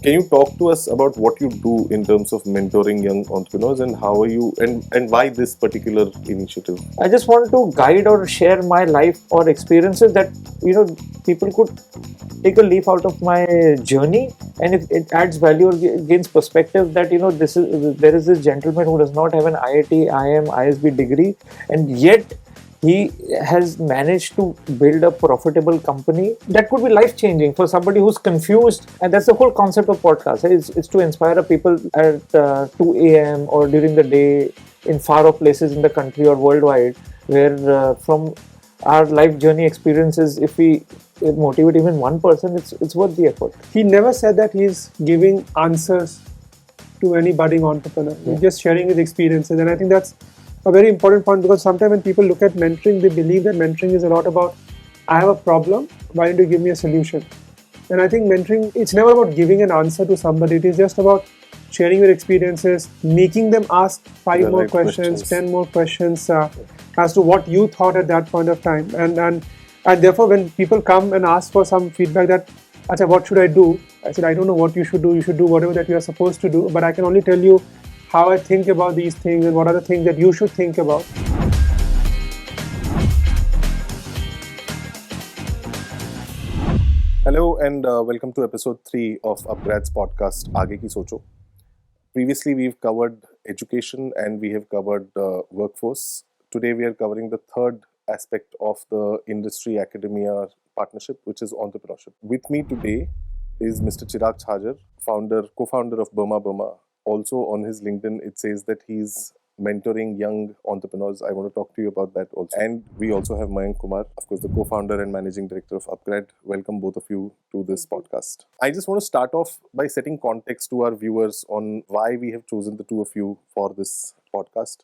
Can you talk to us about what you do in terms of mentoring young entrepreneurs and how are you and why this particular initiative? I just want to guide or share my life or experiences that people could take a leaf out of my journey, and if it adds value or gains perspective that there is this gentleman who does not have an IIT, IIM, ISB degree, and yet he has managed to build a profitable company that could be life changing for somebody who's confused. And that's the whole concept of podcast. It's to inspire people at 2 a.m. or during the day in far off places in the country or worldwide, where from our life journey experiences, if we motivate even one person, it's worth the effort. He never said that he's giving answers to any budding entrepreneur. He's just sharing his experiences, and I think that's a very important point, because sometimes when people look at mentoring, they believe that mentoring is a lot about, I have a problem, why don't you give me a solution? And I think mentoring, it's never about giving an answer to somebody. It is just about sharing your experiences, making them ask 5 more questions, 10 more questions as to what you thought at that point of time. And therefore, when people come and ask for some feedback that, Acha, what should I do? I said, I don't know what you should do. You should do whatever that you are supposed to do. But I can only tell you how I think about these things and what are the things that you should think about. Hello and welcome to episode 3 of upGrad's podcast, Aage Ki Socho. Previously, we've covered education and we have covered workforce. Today, we are covering the third aspect of the industry-academia partnership, which is entrepreneurship. With me today is Mr. Chirag Chhajer, co-founder of Burma. Also on his LinkedIn, it says that he's mentoring young entrepreneurs. I want to talk to you about that also. And we also have Mayank Kumar, of course, the co-founder and managing director of upGrad. Welcome both of you to this podcast. I just want to start off by setting context to our viewers on why we have chosen the two of you for this podcast.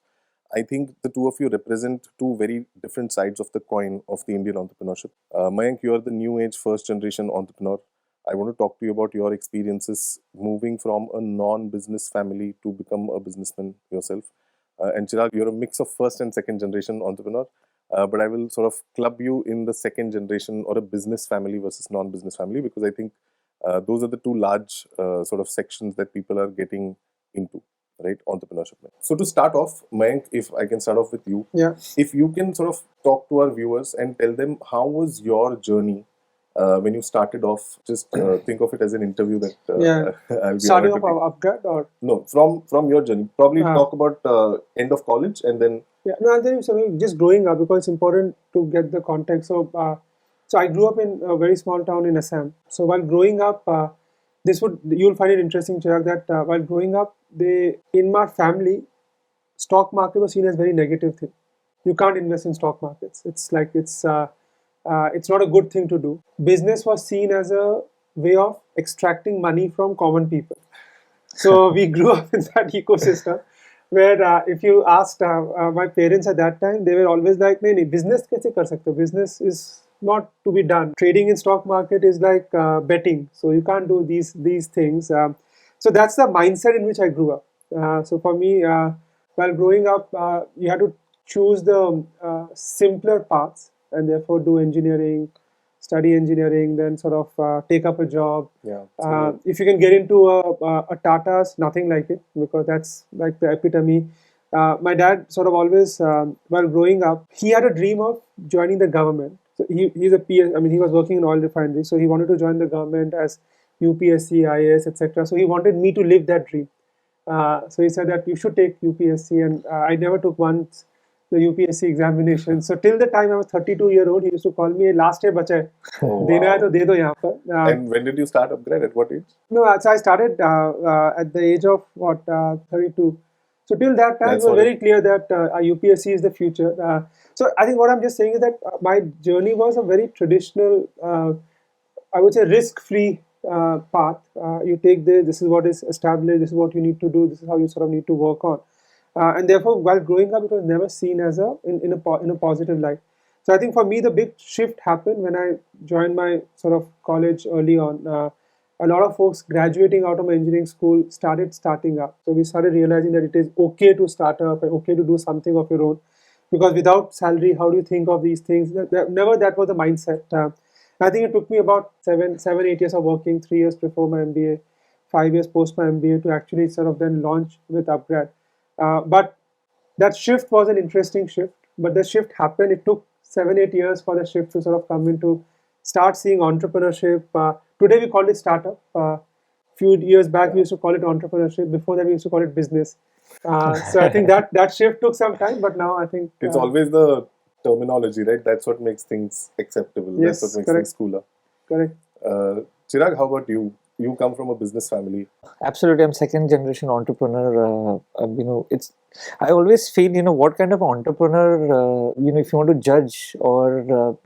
I think the two of you represent two very different sides of the coin of the Indian entrepreneurship. Mayank, you are the new age first generation entrepreneur. I want to talk to you about your experiences moving from a non-business family to become a businessman yourself. And Chirag, you're a mix of first and second generation entrepreneur. But I will sort of club you in the second generation or a business family versus non-business family, because I think those are the two large sort of sections that people are getting into, right? Entrepreneurship. So to start off, Mayank, if I can start off with you. Yeah. If you can sort of talk to our viewers and tell them how was your journey when you started off. Just think of it as an interview that I'll be starting off upGrad or no, from your journey. Probably talk about end of college and then. Yeah, no, I'll tell you something. Just growing up, because it's important to get the context. So I grew up in a very small town in Assam. So while growing up, you'll find it interesting, Chirag, that while growing up, in my family, stock market was seen as very negative thing. You can't invest in stock markets. It's like it's not a good thing to do. Business was seen as a way of extracting money from common people. So we grew up in that ecosystem where if you asked my parents at that time, they were always like, "No, business kaise kar sakte ho? Business is not to be done. Trading in stock market is like betting. So you can't do these things." So that's the mindset in which I grew up. So for me, while growing up, you had to choose the simpler paths, and therefore do engineering, study engineering, then sort of take up a job. Yeah. If you can get into a Tata's, nothing like it, because that's like the epitome. My dad sort of always, while growing up, he had a dream of joining the government. So he's a PS, he was working in oil refinery, so he wanted to join the government as UPSC, IAS, etc. So he wanted me to live that dream. So he said that you should take UPSC, and I never took once the UPSC examination. So till the time I was 32-year-old, he used to call me, last year bacha hai. Dena hai to de do yahan par. And when did you start upGrad? At what age? No, so I started at the age of 32. So till that time, it was very clear that UPSC is the future. So I think what I'm just saying is that my journey was a very traditional, I would say risk-free path. You take this is what is established, this is what you need to do, this is how you sort of need to work on. And therefore, while growing up, it was never seen as in a positive light. So I think for me, the big shift happened when I joined my sort of college early on. A lot of folks graduating out of my engineering school starting up. So we started realizing that it is okay to start up and okay to do something of your own. Because without salary, how do you think of these things? Never that was the mindset. I think it took me about 7, 8 years of working, 3 years before my MBA, 5 years post my MBA to actually sort of then launch with upGrad. But that shift was an interesting shift. But the shift happened. It took 7-8 years for the shift to sort of come into start seeing entrepreneurship. Today we call it startup. Few years back we used to call it entrepreneurship. Before that we used to call it business. So I think that shift took some time, but now I think It's always the terminology, right? That's what makes things acceptable. Yes, That's what makes correct. things cooler. correct. Chirag, how about you? You come from a business family. Absolutely, I'm second generation entrepreneur. It's I always feel, what kind of entrepreneur, if you want to judge or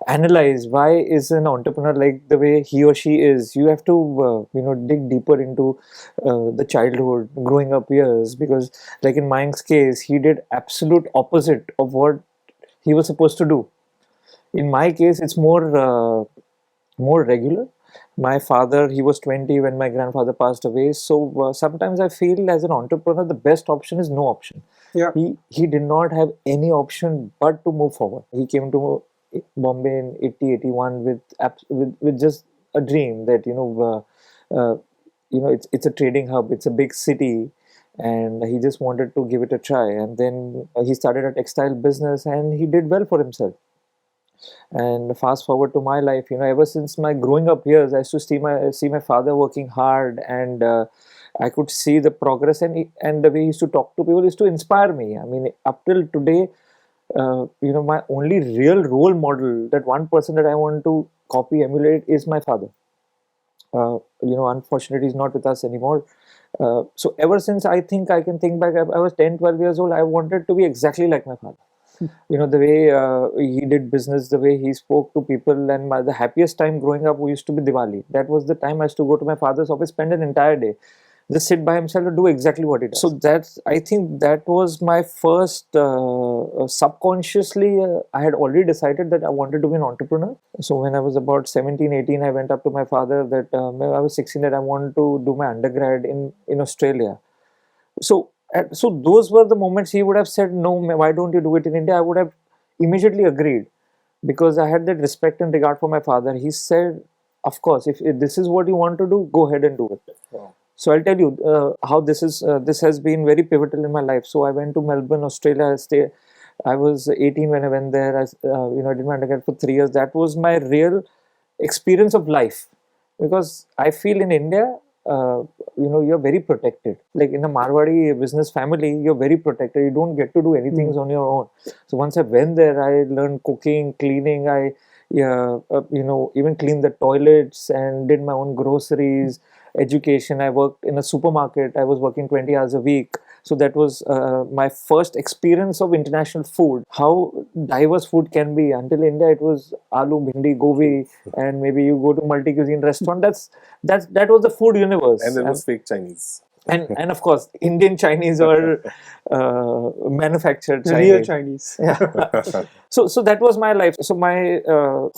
analyze why is an entrepreneur like the way he or she is, you have to dig deeper into the childhood, growing up years, because like in Mayank's case, he did absolute opposite of what he was supposed to do. In my case, it's more regular. My father, he was 20 when my grandfather passed away. So sometimes I feel as an entrepreneur, the best option is no option. Yeah. He did not have any option but to move forward. He came to Bombay in 80, 81 with just a dream that, it's a trading hub, it's a big city, and he just wanted to give it a try. And then he started a textile business and he did well for himself. And fast forward to my life, ever since my growing up years, I used to see my father working hard, and I could see the progress, and the way he used to talk to people used to inspire me. I mean, up till today, my only real role model, that one person that I want to copy, emulate, is my father. Unfortunately, he's not with us anymore. So ever since, I think I can think back, I was 10, 12 years old, I wanted to be exactly like my father. The way he did business, the way he spoke to people. And the happiest time growing up used to be Diwali. That was the time I used to go to my father's office, spend an entire day, just sit by himself and do exactly what he does. So I think that was my first, subconsciously, I had already decided that I wanted to be an entrepreneur. So when I was about 17, 18, I went up to my father that when I was 16, that I wanted to do my undergrad in Australia. So those were the moments he would have said, no, why don't you do it in India? I would have immediately agreed, because I had that respect and regard for my father. He said, of course, if this is what you want to do, go ahead and do it. Wow. So I'll tell you how this has been very pivotal in my life. So I went to Melbourne, Australia. I was 18 when I went there. I did my undergrad for 3 years. That was my real experience of life, because I feel in India, you're very protected. Like in a Marwadi business family, you're very protected. You don't get to do anything on your own. So once I went there, I learned cooking, cleaning. I even cleaned the toilets and did my own groceries, education. I worked in a supermarket. I was working 20 hours a week. So that was my first experience of international food, how diverse food can be. Until India, it was aloo, bhindi, gobi, and maybe you go to multi-cuisine restaurant. That was the food universe. And there was fake Chinese. And of course, Indian Chinese or manufactured Chinese. Real Chinese. Yeah. So that was my life. So my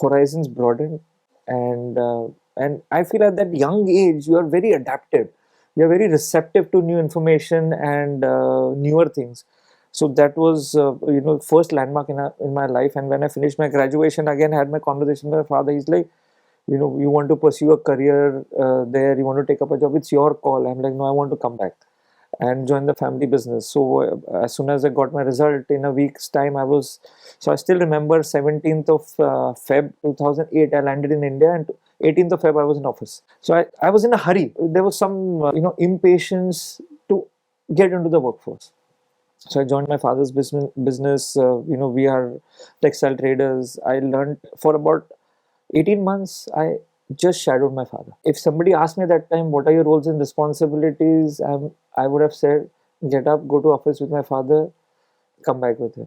horizons broadened, and I feel at that young age you are very adaptive. You are very receptive to new information and newer things. So that was first landmark in my life. And when I finished my graduation, again I had my conversation with my father. He's like, you want to pursue a career there, you want to take up a job, it's your call. I'm like, no, I want to come back and join the family business. So as soon as I got my result, in a week's time, I still remember 17th of Feb 2008, I landed in India, and 18th of Feb I was in office. So I was in a hurry. There was some impatience to get into the workforce. So I joined my father's business. We are textile traders. I learned for about 18 months, I just shadowed my father. If somebody asked me at that time, what are your roles and responsibilities? I would have said, get up, go to office with my father, come back with him.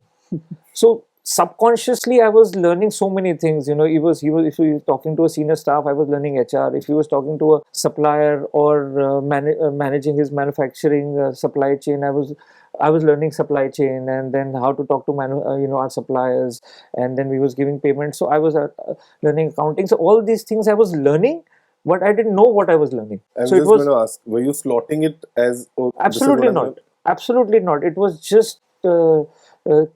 So subconsciously, I was learning so many things. If he was talking to a senior staff, I was learning HR. If he was talking to a supplier or managing his manufacturing supply chain, I was learning supply chain, and then how to talk to our suppliers, and then we was giving payments. So I was learning accounting. So all these things I was learning, but I didn't know what I was learning. I was so just going to ask, were you slotting it as absolutely not? Absolutely not. It was just a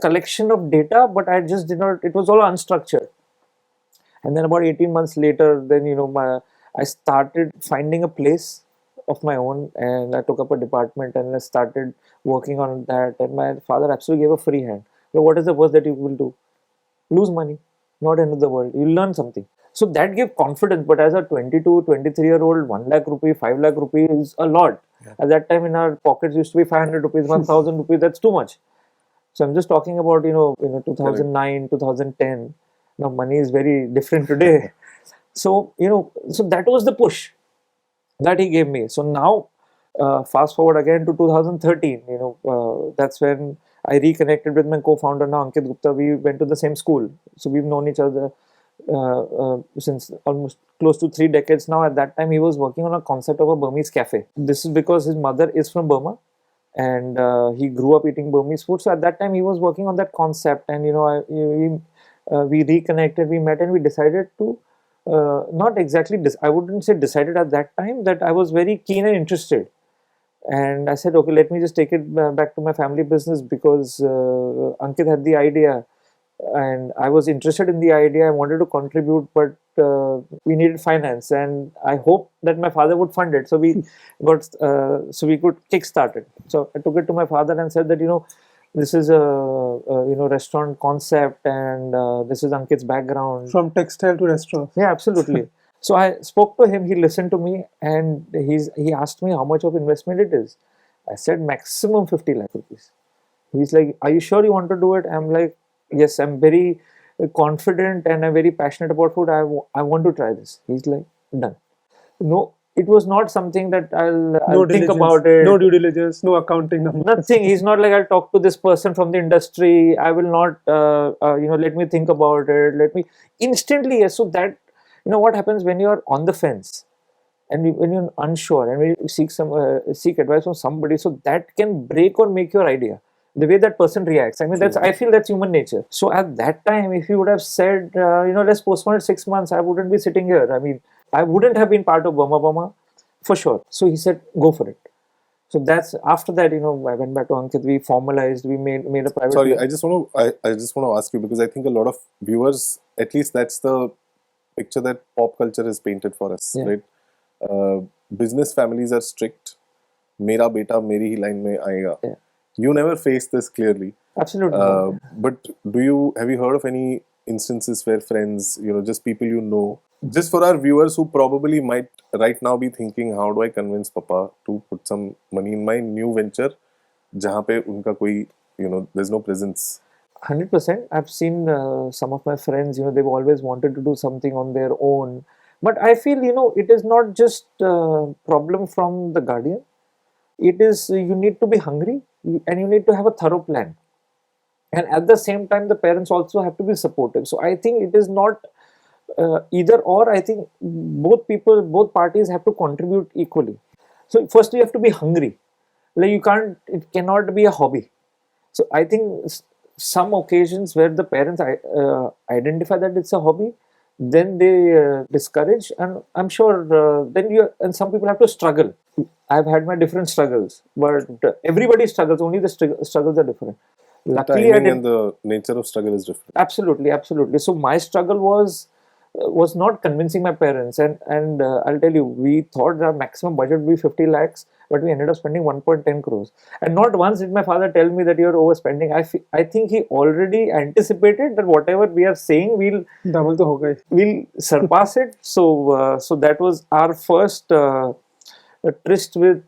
collection of data, but I just did not. It was all unstructured. And then about 18 months later, then I started finding a place of my own, and I took up a department and I started working on that. And my father absolutely gave a free hand. So what is the worst that you will do? Lose money, not end of the world. You'll learn something. So that gave confidence. But as a 22, 23-year-old, 1 lakh rupee, 5 lakh rupee is a lot. At that time, in our pockets used to be 500 rupees, 1000 rupees. That's too much. So I'm just talking about 2009, 2010. Now money is very different today. So so that was the push that he gave me. So now, fast forward again to 2013. That's when I reconnected with my co-founder now, Ankit Gupta. We went to the same school, so we've known each other since almost close to 3 decades now. At that time, he was working on a concept of a Burmese cafe. This is because his mother is from Burma, and he grew up eating Burmese food. So at that time, he was working on that concept, and we reconnected, we met, and we decided to not exactly. I wouldn't say decided at that time, that I was very keen and interested. And I said, okay, let me just take it back to my family business, because Ankit had the idea and I was interested in the idea. I wanted to contribute, but we needed finance, and I hoped that my father would fund it. So we got, so we could kickstart it. So I took it to my father and said that, this is a restaurant concept, and this is Ankit's background. From textile to restaurant. Yeah, absolutely. So I spoke to him, he listened to me, and he asked me how much of investment it is. I said maximum 50 lakh rupees. He's like, are you sure you want to do it? I'm like, yes, I'm very confident and I'm very passionate about food. I want to try this. He's like, done. No, it was not something that I'll think about it. No due diligence, no accounting numbers. Nothing. He's not like, I'll talk to this person from the industry. I will not, let me think about it. Let me instantly. Yes. So that, what happens when you're on the fence and when you're unsure and when you seek advice from somebody, so that can break or make your idea. The way that person reacts. I mean, I feel that's human nature. So at that time, if you would have said, let's postpone it 6 months, I wouldn't be sitting here. I mean, I wouldn't have been part of Burma for sure. So he said, go for it. So that's after that, I went back to Ankit. We formalized. We made a private. Sorry, I just want to ask you, because I think a lot of viewers, at least that's the picture that pop culture has painted for us, right? Business families are strict. Mera beta meri hi line mein aayega. Yeah. You never faced this clearly. Absolutely. But have you heard of any instances where friends, just people just for our viewers who probably might right now be thinking, how do I convince Papa to put some money in my new venture, jahan pe unka koi, there's no presence? 100%. I've seen some of my friends, they've always wanted to do something on their own. But I feel, it is not just a problem from the guardian. It is, you need to be hungry and you need to have a thorough plan. And at the same time, the parents also have to be supportive. So I think it is not either or. I think both parties have to contribute equally. So first you have to be hungry. Like it cannot be a hobby. So I think some occasions where the parents identify that it's a hobby, then they discourage, and I'm sure and some people have to struggle. I've had my different struggles, but everybody struggles, only the struggles are different. Luckily, and the nature of struggle is different. Absolutely. So my struggle was not convincing my parents, and I'll tell you, we thought our maximum budget would be 50 lakhs, but we ended up spending 1.10 crores. And not once did my father tell me that you're overspending. I think he already anticipated that whatever we are saying, we'll surpass it. So that was our first tryst with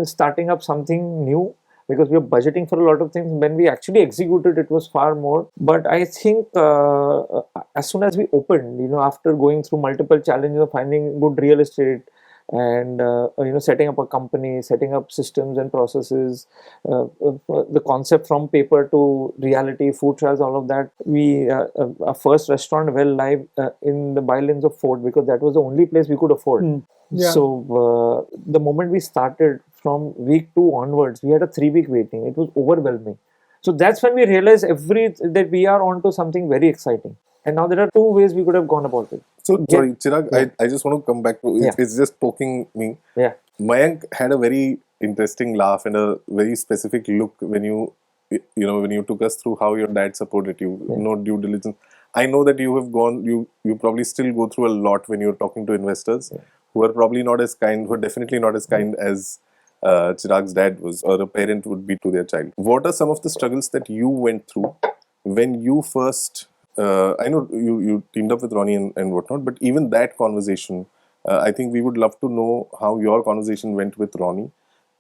starting up something new, because we were budgeting for a lot of things. When we actually executed, it was far more. But I think as soon as we opened, after going through multiple challenges of finding good real estate and setting up a company, setting up systems and processes, the concept from paper to reality, food trials, all of that, we our first restaurant well live in the bylines of Fort, because that was the only place we could afford. Yeah. So the moment we started, from week 2 onwards, we had a 3-week waiting. It was overwhelming. So that's when we realized that we are onto something very exciting. And now there are 2 ways we could have gone about it. So sorry, Chirag, I just want to come back to it's just poking me. Yeah. Mayank had a very interesting laugh and a very specific look when you took us through how your dad supported you. No due diligence. I know that you have gone. You probably still go through a lot when you're talking to investors. who are probably not as kind, who are definitely not as kind as Chirag's dad was, or a parent would be to their child. What are some of the struggles that you went through when you first? I know you teamed up with Ronnie and whatnot, but even that conversation, I think we would love to know how your conversation went with Ronnie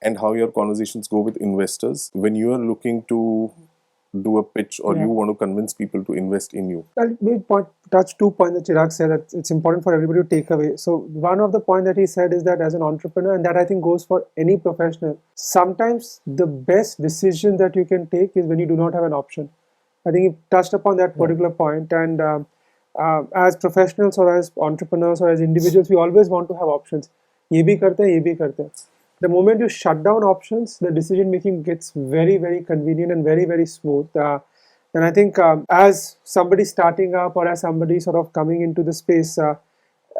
and how your conversations go with investors when you are looking to do a pitch or you want to convince people to invest in you. I'll maybe touch 2 points that Chirag said that it's important for everybody to take away. So one of the points that he said is that as an entrepreneur, and that I think goes for any professional, sometimes the best decision that you can take is when you do not have an option. I think he touched upon that particular point. And as professionals or as entrepreneurs or as individuals, we always want to have options. ये भी करते हैं, ये भी करते हैं. The moment you shut down options, the decision making gets very, very convenient and very, very smooth. And I think as somebody starting up or as somebody sort of coming into the space,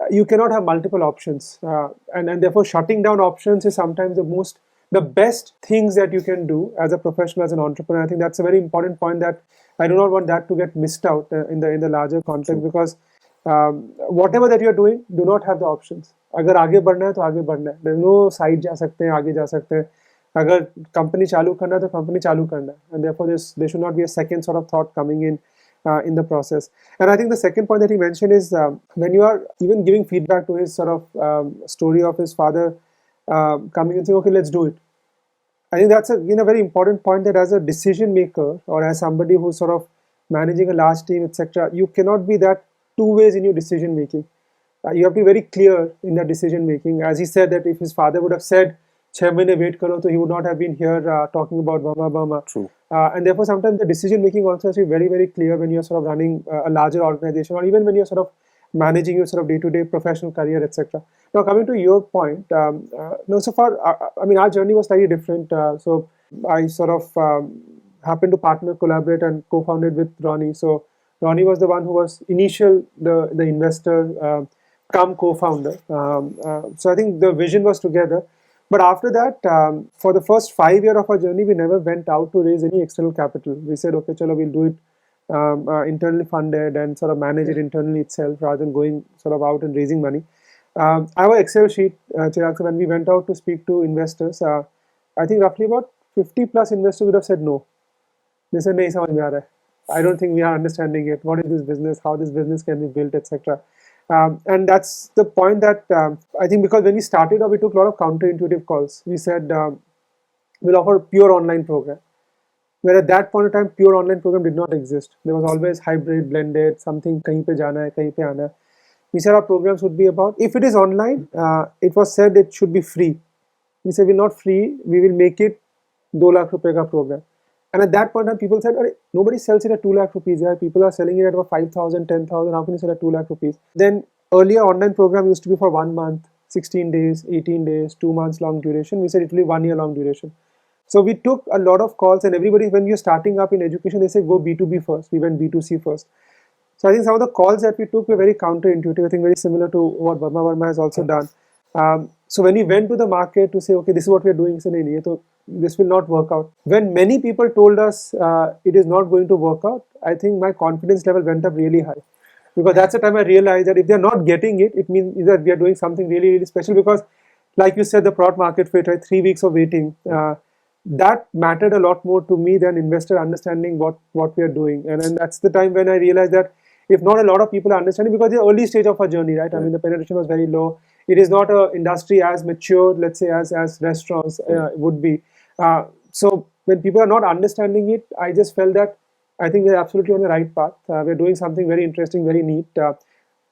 you cannot have multiple options. And therefore, shutting down options is sometimes the best things that you can do as a professional, as an entrepreneur. I think that's a very important point that I do not want that to get missed out in the larger context, because whatever that you're doing, do not have the options. अगर आगे बढ़ना है तो आगे बढ़ना है. There's no side जा सकते हैं, आगे जा सकते हैं. अगर company चालू करना है तो company चालू करना है. And therefore there should not be a second sort of thought coming in the process. And I think the second point that he mentioned is when you are even giving feedback to his sort of story of his father coming and saying, okay, let's do it. I think that's a very important point, that as a decision maker or as somebody who's sort of managing a large team, etc., you cannot be that two ways in your decision making. You have to be very clear in that decision making. As he said, that if his father would have said 6 months wait karo, so he would not have been here talking about Burma. True. And therefore sometimes the decision making also has to be very, very clear when you're sort of running a larger organization, or even when you're sort of managing your sort of day-to-day professional career, etc. Now coming to your point, so far, I mean, our journey was slightly different. So I sort of happened to collaborate and co-founded with Ronnie. So Ronnie was the one who was the investor, come co-founder. So I think the vision was together. But after that, for the first 5 years of our journey, we never went out to raise any external capital. We said, okay, chalo, we'll do it internally funded and sort of manage it internally itself, rather than going sort of out and raising money. Our Excel sheet, Chirag, when we went out to speak to investors, I think roughly about 50 plus investors would have said no. They said, nahi samajh mein aa raha hai. I don't think we are understanding it. What is this business? How this business can be built, etc. And that's the point that I think, because when we started off, we took a lot of counterintuitive calls. We said, we'll offer a pure online program. Where at that point in time, pure online program did not exist. There was always hybrid, blended, something kahin pe jana hai, kahin pe aana hai. We said our programs would be about, if it is online, it was said it should be free. We said, we're not free, we will make it 2 lakh rupees ka program. And at that point in time, people said, nobody sells it at 2 lakh rupees. Yeah? People are selling it at about 5,000, 10,000. How can you sell at 2 lakh rupees? Then earlier online program used to be for 1 month, 16 days, 18 days, 2 months long duration. We said it will be 1 year long duration. So we took a lot of calls, and everybody, when you're starting up in education, they say go B2B first. We went B2C first. So I think some of the calls that we took were very counterintuitive. I think very similar to what Burma has also done. So when we went to the market to say, okay, this is what we're doing, so this will not work out. When many people told us it is not going to work out, I think my confidence level went up really high. Because that's the time I realized that if they're not getting it, it means that we are doing something really, really special. Because like you said, the product market fit, right? 3 weeks of waiting, that mattered a lot more to me than investor understanding what we are doing. And that's the time when I realized that if not a lot of people are understanding, because the early stage of our journey, right? I mean, the penetration was very low. It is not an industry as mature, let's say, as restaurants would be. So when people are not understanding it, I just felt that I think we're absolutely on the right path. We're doing something very interesting, very neat.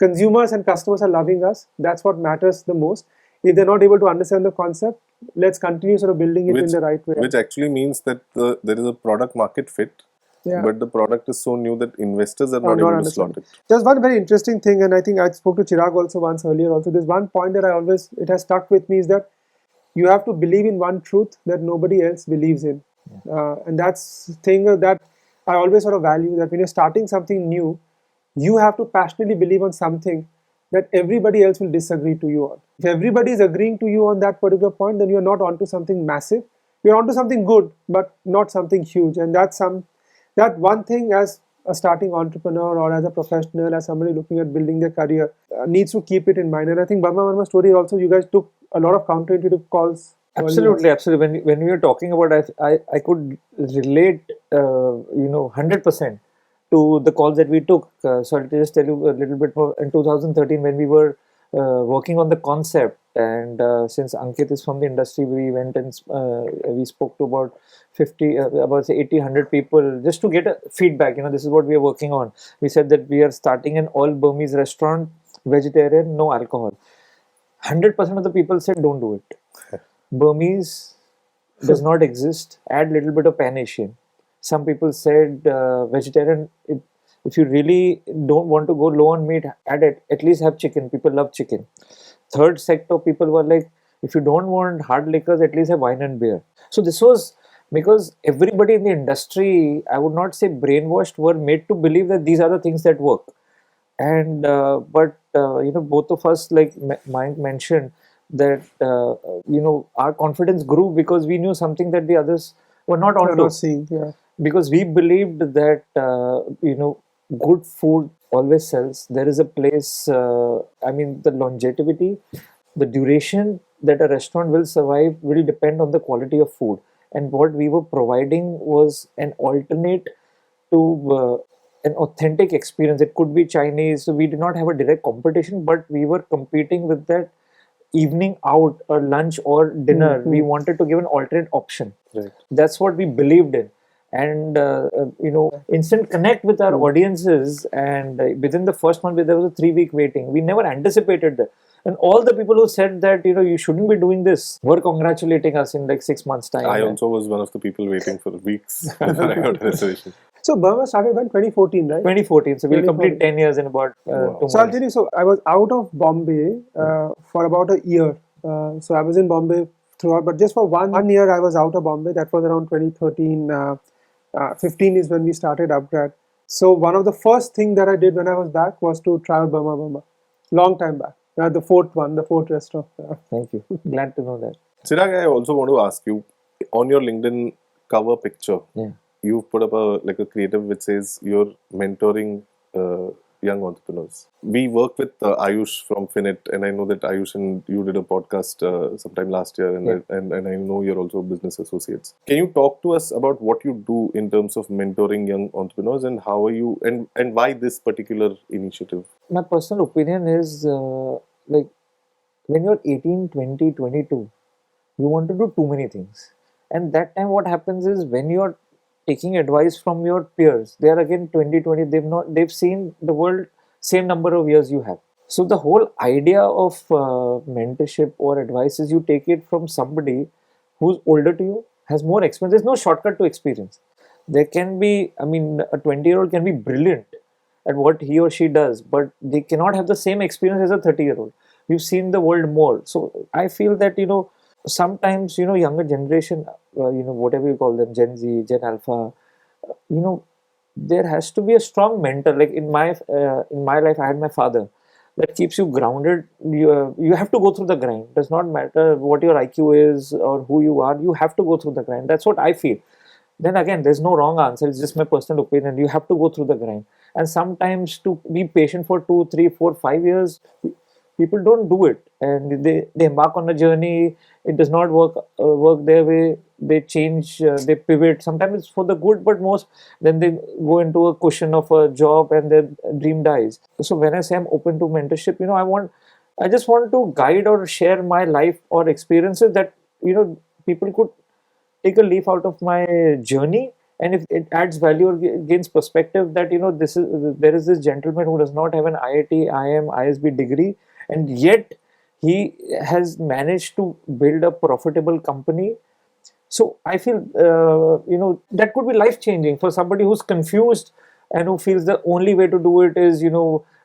Consumers and customers are loving us. That's what matters the most. If they're not able to understand the concept, let's continue sort of building it in the right way. Which actually means that there is a product market fit. Yeah. But the product is so new that investors are not able to slot it. There's one very interesting thing, and I think I spoke to Chirag also once earlier also. There's one point that it has stuck with me, is that you have to believe in one truth that nobody else believes in. Yeah. And that's the thing that I always sort of value, that when you're starting something new, you have to passionately believe on something that everybody else will disagree to you on. If everybody is agreeing to you on that particular point, then you're not onto something massive. You're onto something good, but not something huge. And that one thing, as a starting entrepreneur or as a professional, as somebody looking at building their career, needs to keep it in mind. And I think Burma Burma story also, you guys took a lot of counterintuitive calls. Absolutely, absolutely. When we were talking about, I could relate, 100% to the calls that we took. So I'll just tell you a little bit more. In 2013, when we were working on the concept, and since Ankit is from the industry, we went and we spoke to about 50, about say 80, 100 people just to get a feedback. This is what we are working on. We said that we are starting an all Burmese restaurant, vegetarian, no alcohol. 100% of the people said, don't do it. Burmese does not exist. Add little bit of Pan Asian. Some people said vegetarian. If you really don't want to go low on meat, add it. At least have chicken. People love chicken. Third sector people were like, if you don't want hard liquors, at least have wine and beer. So this was because everybody in the industry, I would not say brainwashed, were made to believe that these are the things that work. And but both of us, like Mayank mentioned, that our confidence grew because we knew something that the others were not onto. Because we believed that good food always sells. There is a place. The longevity, the duration that a restaurant will survive will depend on the quality of food. And what we were providing was an alternate to an authentic experience. It could be Chinese. So we did not have a direct competition, but we were competing with that evening out or lunch or dinner. We wanted to give an alternate option. Right. That's what we believed in. And instant connect with our audiences. And within the first month, there was a 3-week waiting. We never anticipated that. And all the people who said that you shouldn't be doing this were congratulating us in like 6 months' time. I also was one of the people waiting for weeks before I got a reservation. So Burma started in 2014, right? 2014. So we'll complete 10 years in about 2 months. So I'll tell you. So I was out of Bombay for about a year. So I was in Bombay throughout, but just for one year I was out of Bombay. That was around 2013. 15 is when we started upGrad. So one of the first thing that I did when I was back was to travel Burma. Long time back. The fourth restaurant. Thank you. Glad to know that. Chirag, I also want to ask you, on your LinkedIn cover picture, you've put up a creative which says you're mentoring young entrepreneurs. We work with Ayush from Finit, and I know that Ayush and you did a podcast sometime last year, and I know you're also business associates. Can you talk to us about what you do in terms of mentoring young entrepreneurs, and how are you, and why this particular initiative? My personal opinion is when you're 18, 20, 22, you want to do too many things. And that time what happens is when you're taking advice from your peers, they are again 20, they've seen the world same number of years you have. So the whole idea of mentorship or advice is you take it from somebody who's older to you, has more experience. There's no shortcut to experience. There can be, a 20-year-old can be brilliant at what he or she does, but they cannot have the same experience as a 30-year-old. You've seen the world more. So I feel that, sometimes, younger generation, whatever you call them, Gen Z, Gen Alpha, there has to be a strong mentor. Like in my life, I had my father. That keeps you grounded. You have to go through the grind. Does not matter what your IQ is or who you are. You have to go through the grind. That's what I feel. Then again, there's no wrong answer. It's just my personal opinion. You have to go through the grind. And sometimes to be patient for 2, 3, 4, 5 years, people don't do it, and they embark on a journey. It does not work their way. They change, they pivot. Sometimes it's for the good, but most then they go into a cushion of a job and their dream dies. So when I say I'm open to mentorship, I just want to guide or share my life or experiences that people could take a leaf out of my journey. And if it adds value or gains perspective that there is this gentleman who does not have an IIT, IIM, ISB degree, and yet he has managed to build a profitable company. So I feel that could be life changing for somebody who's confused and who feels the only way to do it is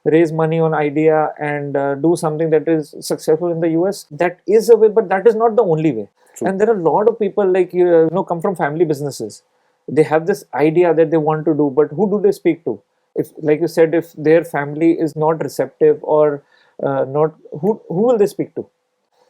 raise money on idea and do something that is successful in the US. That is a way, but that is not the only way. True. And there are a lot of people come from family businesses. They have this idea that they want to do, but who do they speak to? If, like you said, if their family is not receptive or not, who will they speak to?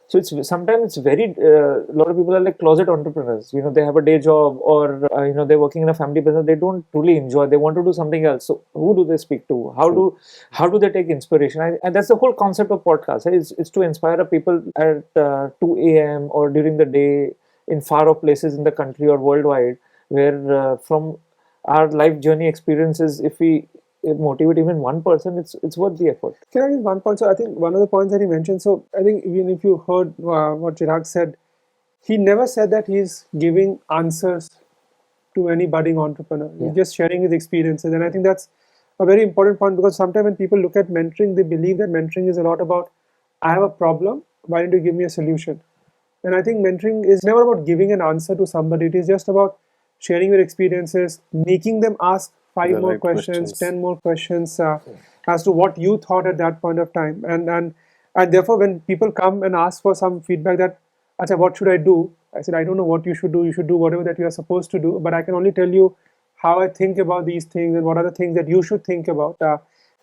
So it's sometimes it's very a lot of people are like closet entrepreneurs. They have a day job, or they're working in a family business. They don't truly enjoy. They want to do something else. So who do they speak to? How do they take inspiration? And that's the whole concept of podcast. It's to inspire people at 2 a.m. or during the day in far off places in the country or worldwide, where from our life journey experiences, if we motivate even one person, it's worth the effort. Can I just one point? So I think one of the points that he mentioned. So I think even if you heard what Chirag said, he never said that he's giving answers to any budding entrepreneur. He's just sharing his experiences, and I think that's a very important point, because sometimes when people look at mentoring, they believe that mentoring is a lot about, I have a problem, why don't you give me a solution? And I think mentoring is never about giving an answer to somebody. It is just about sharing your experiences, making them ask five The more right questions, questions. 10 more questions as to what you thought at that point of time. And therefore, when people come and ask for some feedback that, Acha, what should I do? I said, I don't know what you should do. You should do whatever that you are supposed to do. But I can only tell you how I think about these things and what are the things that you should think about.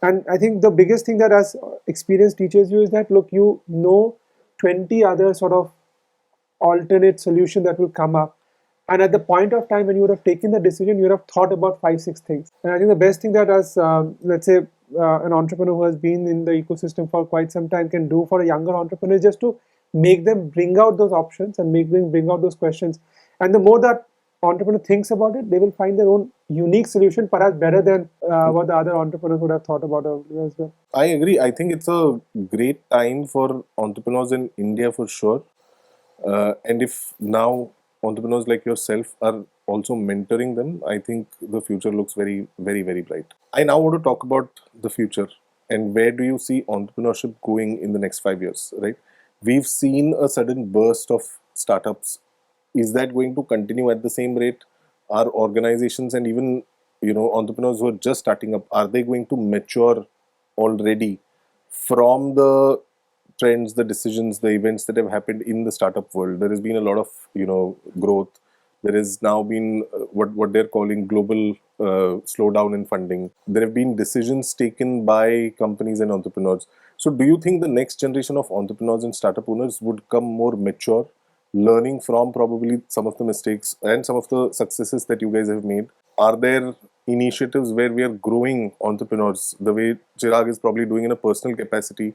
And I think the biggest thing that as experience teaches you is that, look, you know 20 other sort of alternate solution that will come up. And at the point of time when you would have taken the decision, you would have thought about 5-6 things. And I think the best thing that as, let's say, an entrepreneur who has been in the ecosystem for quite some time can do for a younger entrepreneur is just to make them bring out those options and make them bring out those questions. And the more that entrepreneur thinks about it, they will find their own unique solution, perhaps better than what the other entrepreneurs would have thought about earlier as well. I agree. I think it's a great time for entrepreneurs in India for sure. And if now entrepreneurs like yourself are also mentoring them, I think the future looks very, very, very bright. I now want to talk about the future and where do you see entrepreneurship going in the next 5 years, right? We've seen a sudden burst of startups. Is that going to continue at the same rate? Are organizations and even entrepreneurs who are just starting up, are they going to mature already from the trends, the decisions, the events that have happened in the startup world? There has been a lot of growth. There has now been what they're calling global slowdown in funding. There have been decisions taken by companies and entrepreneurs. So do you think the next generation of entrepreneurs and startup owners would come more mature, learning from probably some of the mistakes and some of the successes that you guys have made? Are there initiatives where we are growing entrepreneurs the way Chirag is probably doing in a personal capacity?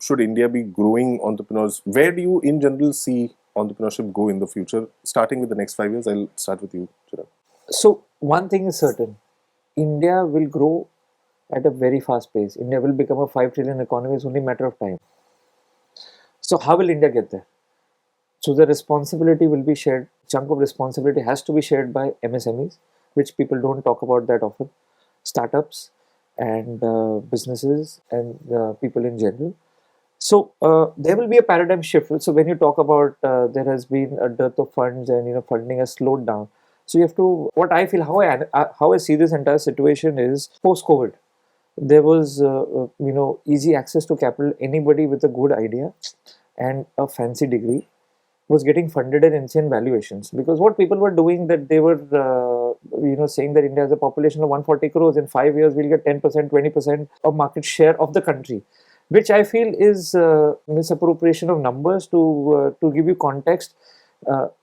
Should India be growing entrepreneurs? Where do you in general see entrepreneurship go in the future, starting with the next 5 years? I'll start with you, Chirag. So one thing is certain, India will grow at a very fast pace. India will become a 5 trillion economy. It's only a matter of time. So how will India get there? So the responsibility will be shared. Chunk of responsibility has to be shared by MSMEs, which people don't talk about that often, startups and businesses and people in general. So there will be a paradigm shift. So when you talk about there has been a dearth of funds and funding has slowed down. So you have to, what I feel, how I see this entire situation is post-COVID. There was easy access to capital. Anybody with a good idea and a fancy degree was getting funded at insane valuations, because what people were doing, that they were saying that India has a population of 140 crores. In 5 years we'll get 10%, 20% of market share of the country, which I feel is misappropriation of numbers. To give you context,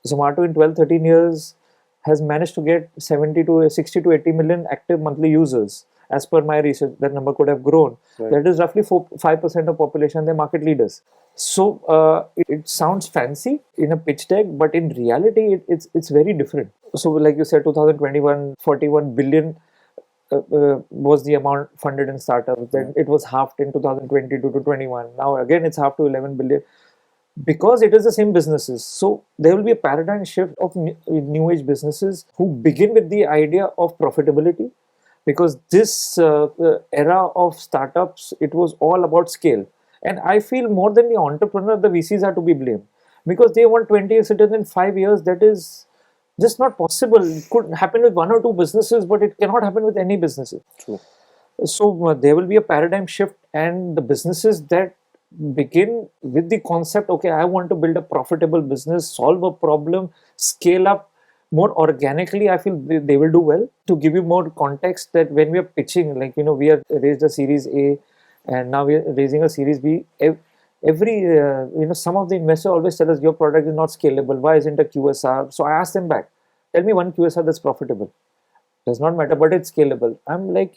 Zomato in 12-13 years has managed to get 70 to 60 to 80 million active monthly users. As per my research, that number could have grown. Right. That is roughly 5% of population. They're market leaders. So it sounds fancy in a pitch deck, but in reality, it's very different. So like you said, 2021, 41 billion was the amount funded in startups. Then it was halved in 2022 to 21. Now again, it's halved to 11 billion. Because it is the same businesses. So there will be a paradigm shift of new age businesses who begin with the idea of profitability. Because this era of startups, it was all about scale. And I feel more than the entrepreneur, the VCs are to be blamed. Because they want 20 exits in 5 years. That is just not possible. It could happen with 1 or 2 businesses, but it cannot happen with any businesses. True. So there will be a paradigm shift, and the businesses that begin with the concept, okay, I want to build a profitable business, solve a problem, scale up more organically, I feel they will do well. To give you more context, that when we are pitching, like we have raised a Series A and now we are raising a Series B. every some of the investors always tell us your product is not scalable. Why isn't a QSR? So I ask them back, tell me one QSR that's profitable. Does not matter, but it's scalable. I'm like,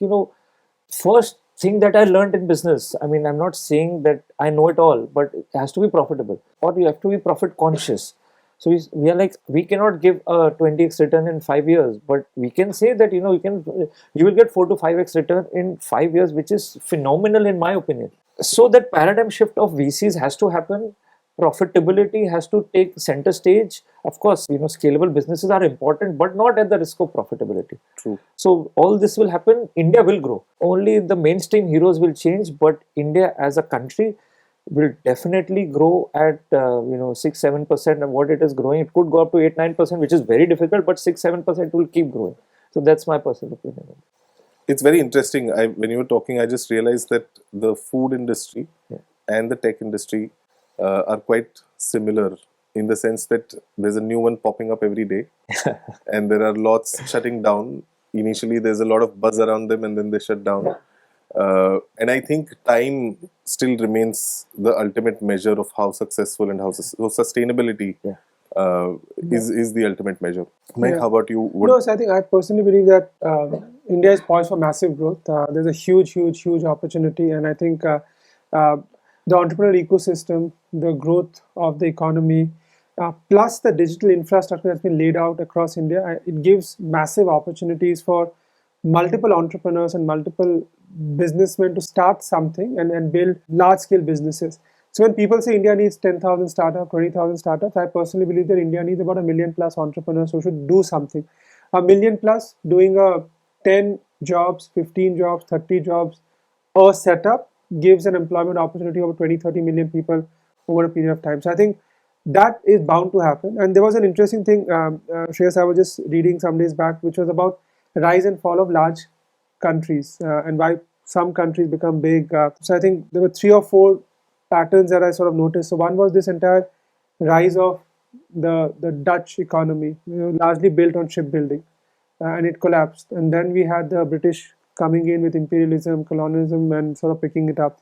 first thing that I learned in business, I mean, I'm not saying that I know it all, but it has to be profitable, or you have to be profit conscious. So we are like, we cannot give a 20x return in 5 years, but we can say that you will get 4 to 5x return in 5 years, which is phenomenal in my opinion. So that paradigm shift of VCs has to happen. Profitability has to take center stage. Of course, scalable businesses are important, but not at the risk of profitability. True. So all this will happen. India will grow. Only the mainstream heroes will change, but India as a country will definitely grow at 6-7% of what it is growing. It could go up to 8-9%, which is very difficult, but 6-7% will keep growing. So that's my personal opinion. It's very interesting. When you were talking, I just realized that the food industry and the tech industry are quite similar in the sense that there's a new one popping up every day and there are lots shutting down. Initially, there's a lot of buzz around them and then they shut down. And I think time still remains the ultimate measure of how successful and how sustainability is the ultimate measure. Mike, how about you? No, so I think I personally believe that India is poised for massive growth. There's a huge opportunity, and I think the entrepreneurial ecosystem, the growth of the economy, plus the digital infrastructure that's been laid out across India, it gives massive opportunities for multiple entrepreneurs and multiple businessmen to start something and build large-scale businesses. So when people say India needs 10,000 startups, 20,000 startups, I personally believe that India needs about 1 million plus entrepreneurs who should do something. 1 million plus doing 10 jobs, 15 jobs, 30 jobs, or setup gives an employment opportunity of 20-30 million people over a period of time. So I think that is bound to happen. And there was an interesting thing, Shreyas, I was just reading some days back, which was about rise and fall of large countries and why some countries become big. So I think there were 3 or 4 patterns that I sort of noticed. So one was this entire rise of the Dutch economy, largely built on shipbuilding, and it collapsed. And then we had the British coming in with imperialism, colonialism, and sort of picking it up.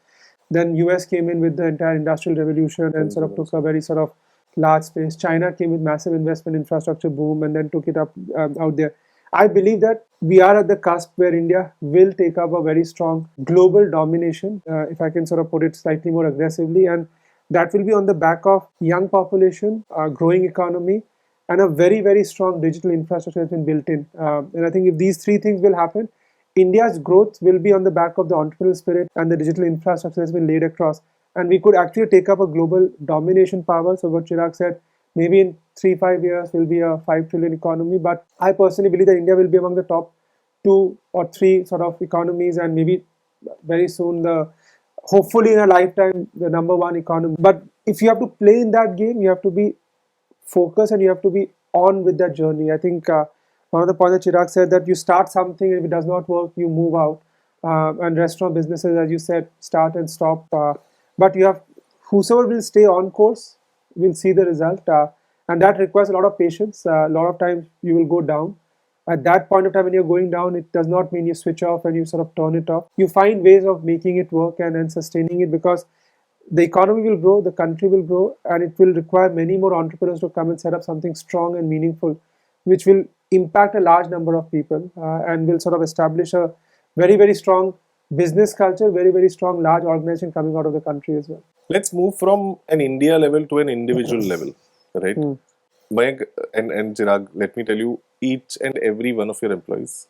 Then US came in with the entire industrial revolution and sort of took a very sort of large space. China came with massive investment infrastructure boom and then took it up out there. I believe that we are at the cusp where India will take up a very strong global domination, if I can sort of put it slightly more aggressively, and that will be on the back of young population, growing economy, and a very strong digital infrastructure has been built in. And I think if these 3 things will happen, India's growth will be on the back of the entrepreneurial spirit and the digital infrastructure has been laid across. And we could actually take up a global domination power. So what Chirag said, maybe in 3-5 years will be a 5 trillion economy. But I personally believe that India will be among the top 2 or 3 sort of economies, and maybe very soon hopefully in a lifetime, the number 1 economy. But if you have to play in that game, you have to be focused and you have to be on with that journey. I think one of the points that Chirag said, that you start something and if it does not work, you move out. And restaurant businesses, as you said, start and stop. But whosoever will stay on course will see the result. And that requires a lot of patience. A lot of times you will go down. At that point of time when you're going down, it does not mean you switch off and you sort of turn it off. You find ways of making it work and sustaining it, because the economy will grow, the country will grow, and it will require many more entrepreneurs to come and set up something strong and meaningful, which will impact a large number of people and will sort of establish a very strong business culture, very strong large organization coming out of the country as well. Let's move from an India level to an individual level, right? Mayank and Chirag, let me tell you, each and every one of your employees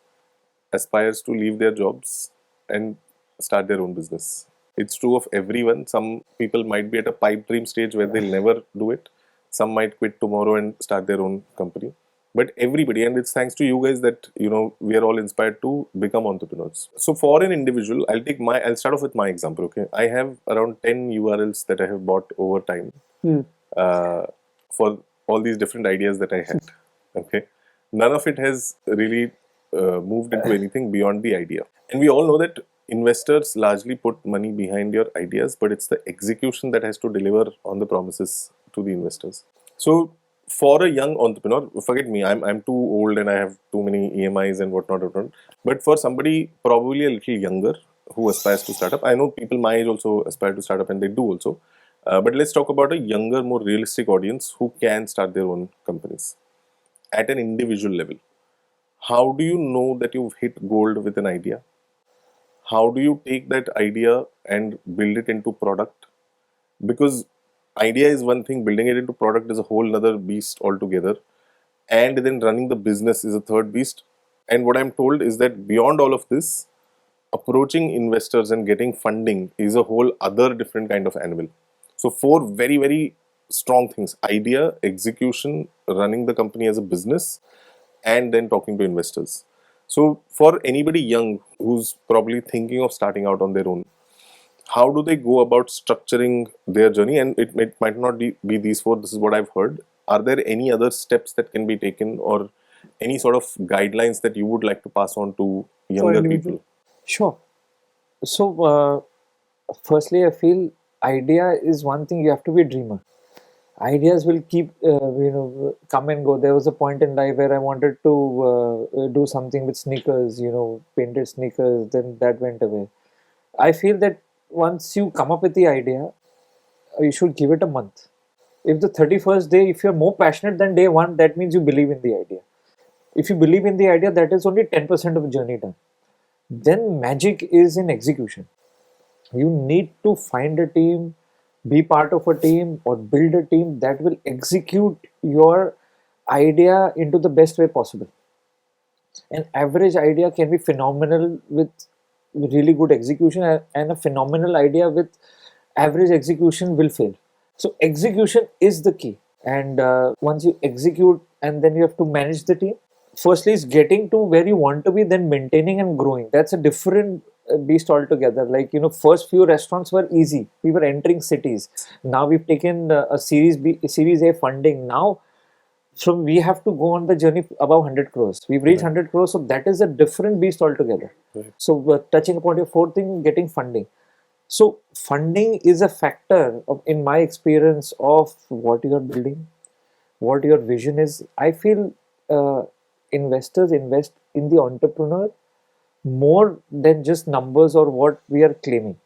aspires to leave their jobs and start their own business. It's true of everyone. Some people might be at a pipe dream stage where they'll never do it. Some might quit tomorrow and start their own company. But everybody, and it's thanks to you guys that we are all inspired to become entrepreneurs. So for an individual, I'll start off with my example. Okay, I have around 10 URLs that I have bought over time for all these different ideas that I had. Okay, none of it has really moved into anything beyond the idea. And we all know that investors largely put money behind your ideas, but it's the execution that has to deliver on the promises to the investors. So for a young entrepreneur, forget me, I'm too old and I have too many EMIs and whatnot. But for somebody probably a little younger who aspires to start up, I know people my age also aspire to start up and they do also. But let's talk about a younger, more realistic audience who can start their own companies at an individual level. How do you know that you've hit gold with an idea? How do you take that idea and build it into product? Because idea is one thing, building it into product is a whole other beast altogether, and then running the business is a third beast. And what I'm told is that beyond all of this, approaching investors and getting funding is a whole other different kind of animal. So four very, very strong things: idea, execution, running the company as a business, and then talking to investors. So for anybody young who's probably thinking of starting out on their own, how do they go about structuring their journey? And it might not be these four, this is what I've heard. Are there any other steps that can be taken, or any sort of guidelines that you would like to pass on to For younger individual. people? Sure. So, firstly, I feel idea is one thing. You have to be a dreamer. Ideas will keep, come and go. There was a point in life where I wanted to do something with sneakers, painted sneakers. Then that went away. I feel that once you come up with the idea, you should give it a month. If the 31st day, if you're more passionate than day one, that means you believe in the idea. If you believe in the idea, that is only 10% of the journey done. Then magic is in execution. You need to find a team, be part of a team, or build a team that will execute your idea into the best way possible. An average idea can be phenomenal with really good execution, and a phenomenal idea with average execution will fail. So execution is the key. And once you execute, and then you have to manage the team. Firstly is getting to where you want to be, then maintaining and growing. That's a different beast altogether. Like, first few restaurants were easy. We were entering cities. Now we've taken a series A funding. Now, so we have to go on the journey above 100 crores. We've reached 100 crores, so that is a different beast altogether. Right. So touching upon your fourth thing, getting funding. So funding is a factor in my experience of what you are building, what your vision is. I feel investors invest in the entrepreneur more than just numbers or what we are claiming.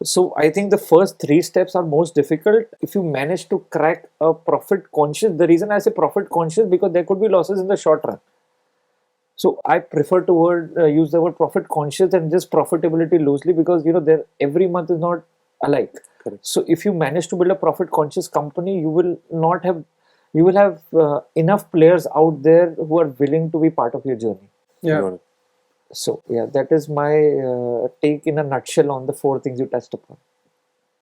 So I think the first three steps are most difficult. If you manage to crack a profit conscious, the reason I say profit conscious, because there could be losses in the short run. So I prefer to use the word profit conscious and just profitability loosely, because every month is not alike. Correct. So if you manage to build a profit conscious company, you will have enough players out there who are willing to be part of your journey. Yeah. Got it. So yeah, that is my take in a nutshell on the four things you touched upon.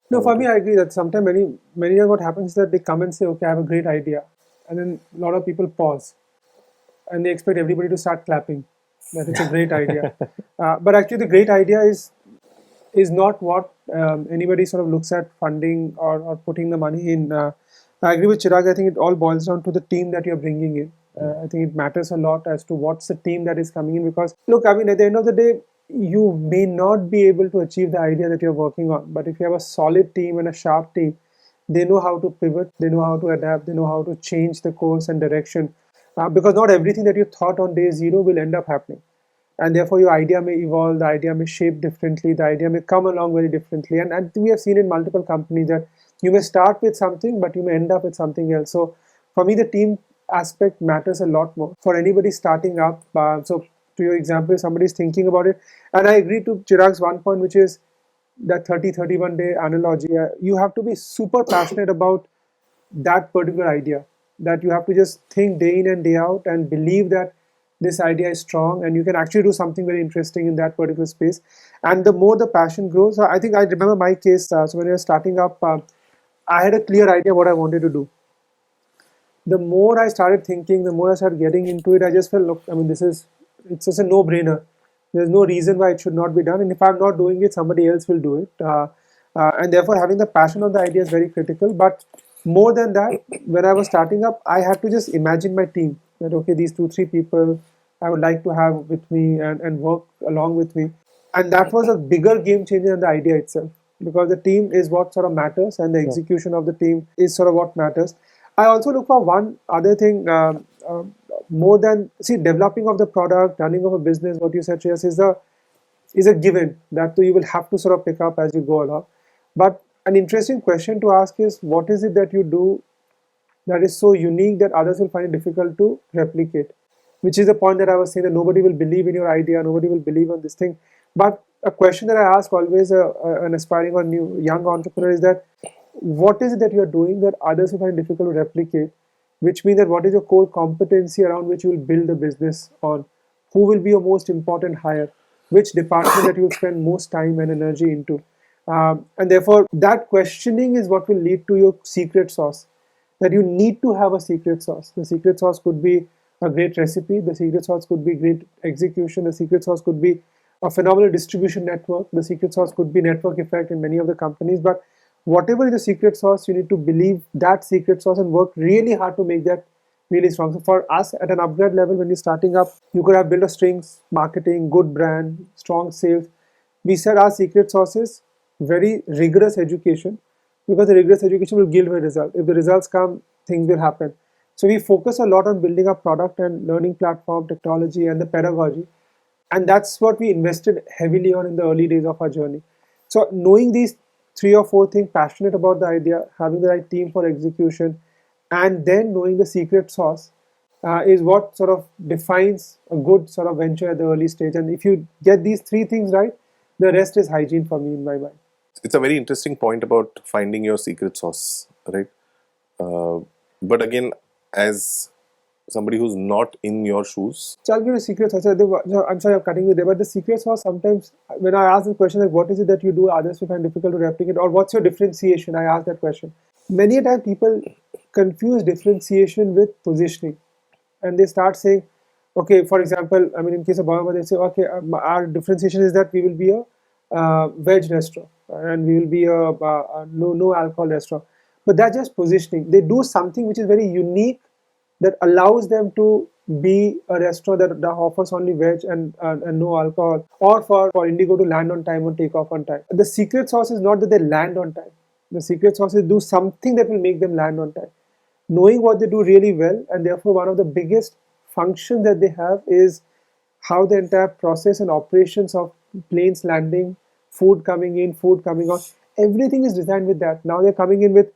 No, for me, I agree that sometimes many times what happens is that they come and say, okay, I have a great idea. And then a lot of people pause and they expect everybody to start clapping that it's a great idea. But actually the great idea is not what anybody sort of looks at funding or putting the money in. I agree with Chirag. I think it all boils down to the team that you're bringing in. I think it matters a lot as to what's the team that is coming in, because look, I mean, at the end of the day, you may not be able to achieve the idea that you're working on, but if you have a solid team and a sharp team, they know how to pivot, they know how to adapt, they know how to change the course and direction, because not everything that you thought on day zero will end up happening, and therefore your idea may evolve, the idea may shape differently, the idea may come along very differently, and we have seen in multiple companies that you may start with something but you may end up with something else. So for me, the team aspect matters a lot more for anybody starting up. So to your example, if somebody is thinking about it, and I agree to Chirag's one point, which is that 30-31 day analogy. You have to be super passionate about that particular idea, that you have to just think day in and day out and believe that this idea is strong and you can actually do something very interesting in that particular space. And the more the passion grows, I think I remember my case. So when I was starting up, I had a clear idea what I wanted to do. The more I started thinking, the more I started getting into it, I just felt, look, I mean, it's just a no-brainer. There's no reason why it should not be done. And if I'm not doing it, somebody else will do it. And therefore, having the passion of the idea is very critical. But more than that, when I was starting up, I had to just imagine my team. That, okay, these 2-3 people I would like to have with me and work along with me. And that was a bigger game changer than the idea itself. Because the team is what sort of matters, and the execution of the team is sort of what matters. I also look for one other thing, more than, developing of the product, running of a business, what you said, Shreyas, is a given that you will have to sort of pick up as you go along. But an interesting question to ask is, what is it that you do that is so unique that others will find it difficult to replicate? Which is the point that I was saying, that nobody will believe in your idea, nobody will believe on this thing. But a question that I ask always an aspiring or new young entrepreneur is that, what is it that you are doing that others will find it difficult to replicate? Which means that what is your core competency around which you will build the business on? Who will be your most important hire? Which department that you will spend most time and energy into? And therefore, that questioning is what will lead to your secret sauce. That you need to have a secret sauce. The secret sauce could be a great recipe. The secret sauce could be great execution. The secret sauce could be a phenomenal distribution network. The secret sauce could be network effect in many of the companies. But whatever is the secret sauce, you need to believe that secret sauce and work really hard to make that really strong. So for us at an upgrad level, when you're starting up, you could have built a strings, marketing, good brand, strong sales. We said our secret sauce is very rigorous education, because the rigorous education will give a result. If the results come, things will happen. So we focus a lot on building a product and learning platform, technology, and the pedagogy. And that's what we invested heavily on in the early days of our journey. So knowing these 3 or 4 things, passionate about the idea, having the right team for execution, and then knowing the secret sauce is what sort of defines a good sort of venture at the early stage. And if you get these 3 things right, the rest is hygiene for me in my mind. It's a very interesting point about finding your secret sauce, right? But again, as somebody who's not in your shoes, So I'll give you a secret sauce. I'm sorry I'm cutting you there, but the secret sauce, sometimes when I ask the question like, what is it that you do others will find difficult to replicate, or what's your differentiation, I ask that question. Many a time people confuse differentiation with positioning, and they start saying, okay, for example, I mean, in case of Burma, they say, okay, our differentiation is that we will be a veg restaurant, and we will be a no alcohol restaurant. But that's just positioning. They do something which is very unique, that allows them to be a restaurant that offers only veg and no alcohol, or for Indigo to land on time or take off on time. The secret sauce is not that they land on time. The secret sauce is do something that will make them land on time. Knowing what they do really well, and therefore one of the biggest functions that they have is how the entire process and operations of planes landing, food coming in, food coming out, everything is designed with that. Now they're coming in with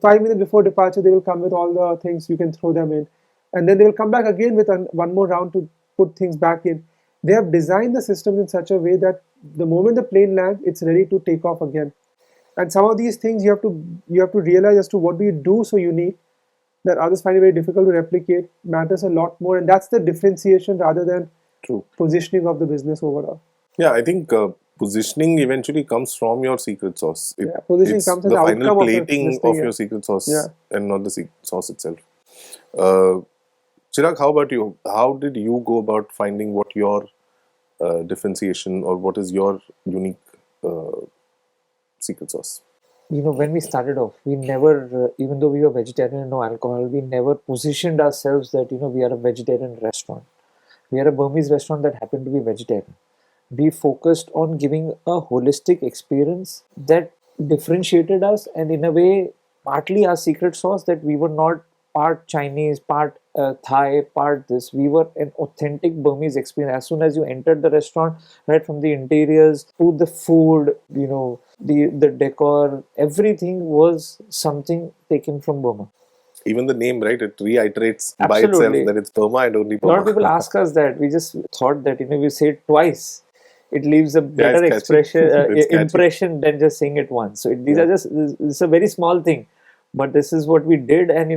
5 minutes before departure, they will come with all the things you can throw them in, and then they will come back again with one more round to put things back in. They have designed the systems in such a way that the moment the plane lands, it's ready to take off again. And some of these things you have to realize as to what do you do so unique that others find it very difficult to replicate, matters a lot more, and that's the differentiation rather than true. positioning of the business overall. Yeah, I think positioning eventually comes from your secret sauce. Positioning It's comes as the the final outcome of plating this thing, of yeah. your secret sauce, Yeah. and not the secret sauce itself. Chirag, how about you? How did you go about finding what your differentiation, or what is your unique secret sauce? When we started off, we never, even though we were vegetarian and no alcohol, we never positioned ourselves that, we are a vegetarian restaurant. We are a Burmese restaurant that happened to be vegetarian. We focused on giving a holistic experience that differentiated us, and in a way, partly our secret sauce, that we were not part Chinese, part Thai, part this. We were an authentic Burmese experience. As soon as you entered the restaurant, right from the interiors to the food, the decor, everything was something taken from Burma. Even the name, right? It reiterates by Absolutely. itself that it's Burma and only A lot Burma. of people ask us that. We just thought that we say it twice, it leaves a better it's catchy. expression It's catchy. impression than just saying it once. So these are just, it's a very small thing, but this is what we did, and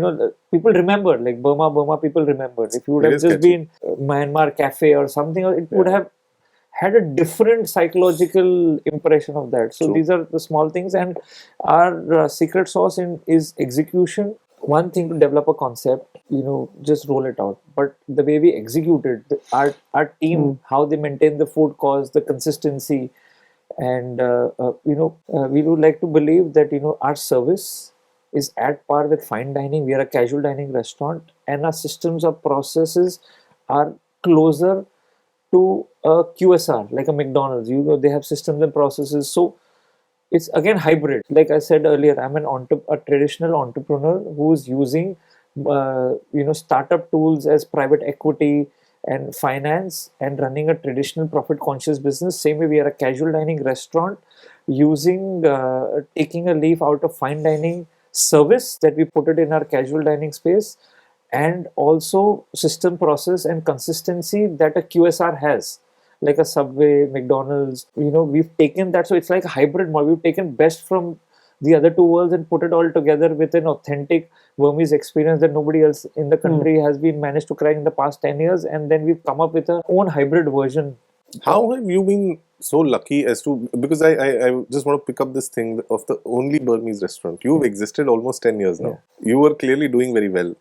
people remember, like Burma. People remember. If you would It have is just catchy. been Myanmar Cafe or something, it would have had a different psychological impression of that. So True. these are the small things, and our secret sauce is execution. One thing to develop a concept, just roll it out. But the way we executed, our team, how they maintain the food cost, the consistency, and we would like to believe that our service is at par with fine dining. We are a casual dining restaurant, and our systems or processes are closer to a QSR, like a McDonald's. They have systems and processes. So it's again hybrid. Like I said earlier, I'm a traditional entrepreneur who's using startup tools as private equity, and finance and running a traditional profit conscious business. Same way, we are a casual dining restaurant using taking a leaf out of fine dining service that we put it in our casual dining space, and also system, process and consistency that a QSR has, like a Subway, McDonald's. We've taken that, so it's like a hybrid model. We've taken best from the other two worlds and put it all together with an authentic Burmese experience that nobody else in the country has been managed to crack in the past 10 years. And then we've come up with our own hybrid version. How have you been so lucky as to, because I just want to pick up this thing of the only Burmese restaurant. You've existed almost 10 years now. You were clearly doing very well.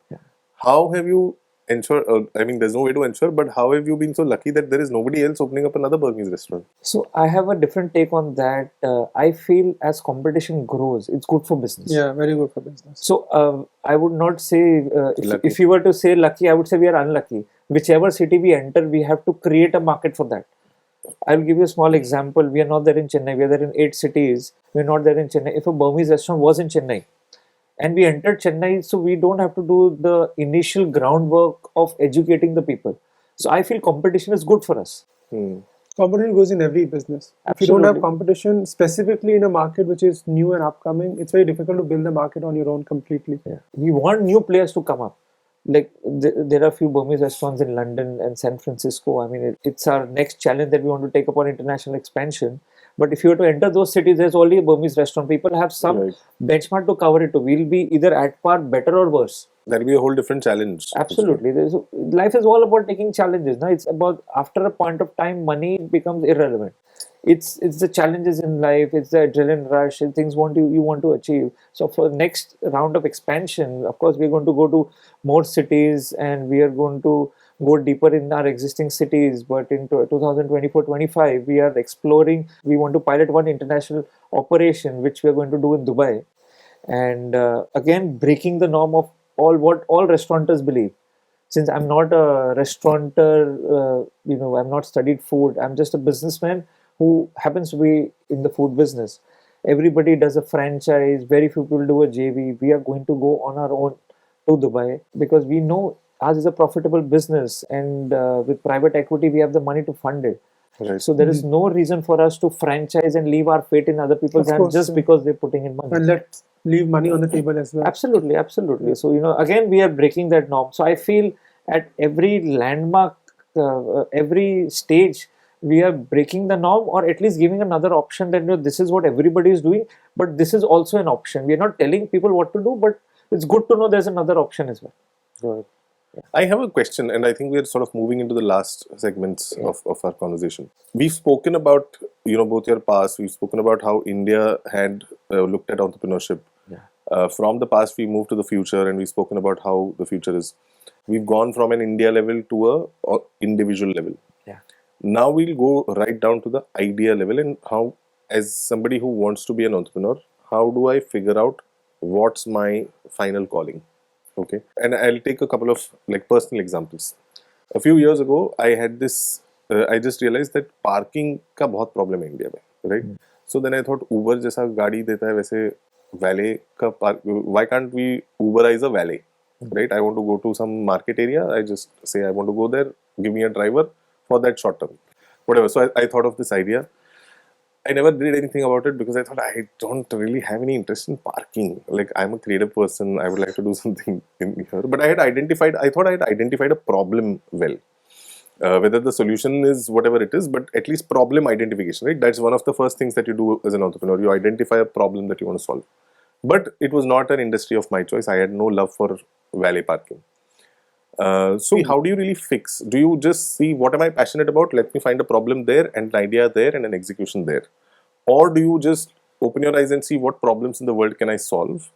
How have you ensured, I mean, there's no way to ensure, but how have you been so lucky that there is nobody else opening up another Burmese restaurant? So I have a different take on that. I feel as competition grows, it's good for business. Yeah, very good for business. So I would not say, Lucky. if you were to say lucky, I would say we are unlucky. Whichever city we enter, we have to create a market for that. I'll give you a small example. We are not there in Chennai. We are there in 8 cities. We are not there in Chennai. If a Burmese restaurant was in Chennai and we entered Chennai, so we don't have to do the initial groundwork of educating the people. So I feel competition is good for us. Competition goes in every business. If you don't have competition, specifically in a market which is new and upcoming, it's very difficult to build the market on your own completely. We want new players to come up. Like there are a few Burmese restaurants in London and San Francisco. I mean, it's our next challenge that we want to take up on international expansion. But if you were to enter those cities, there's only a Burmese restaurant. People have some benchmark to cover it to. We'll be either at par, better or worse. That'll be a whole different challenge. Absolutely. Life is all about taking challenges. No? It's about, after a point of time, money becomes irrelevant. It's the challenges in life, it's the adrenaline rush, and things you want to achieve. So for the next round of expansion, of course, we're going to go to more cities and we are going to go deeper in our existing cities. But in 2024-25, we are exploring. We want to pilot one international operation, which we are going to do in Dubai. And again, breaking the norm of what all restaurateurs believe. Since I'm not a restaurateur, I'm not studied food. I'm just a businessman who happens to be in the food business. Everybody does a franchise. Very few people do a JV. We are going to go on our own to Dubai because we know ours is a profitable business, and with private equity, we have the money to fund it. Right. So there is no reason for us to franchise and leave our fate in other people's hands just because they're putting in money. And let's leave money on the table as well. Absolutely, absolutely. So, again, we are breaking that norm. So I feel at every landmark, every stage, we are breaking the norm, or at least giving another option that this is what everybody is doing, but this is also an option. We are not telling people what to do, but it's good to know there's another option as well. Right. I have a question, and I think we are sort of moving into the last segments of our conversation. We've spoken about, both your past. We've spoken about how India had looked at entrepreneurship. From the past, we moved to the future, and we've spoken about how the future is. We've gone from an India level to a individual level. Now we'll go right down to the idea level, and how, as somebody who wants to be an entrepreneur, how do I figure out what's my final calling? Okay, and I'll take a couple of personal examples. A few years ago, I had this. I just realized that parking का बहुत problem है India में, right? So then I thought Uber जैसा गाड़ी देता है वैसे valet का why can't we Uberize a valet, right? I want to go to some market area. I just say I want to go there. Give me a driver for that short term, whatever. So I thought of this idea. I never did anything about it because I thought I don't really have any interest in parking. Like, I'm a creative person. I would like to do something in here. But I thought I had identified a problem well. Whether the solution is whatever it is, but at least problem identification, right? That's one of the first things that you do as an entrepreneur. You identify a problem that you want to solve. But it was not an industry of my choice. I had no love for valet parking. So how do you really fix? Do you just see what am I passionate about? Let me find a problem there and an idea there and an execution there. Or do you just open your eyes and see what problems in the world can I solve?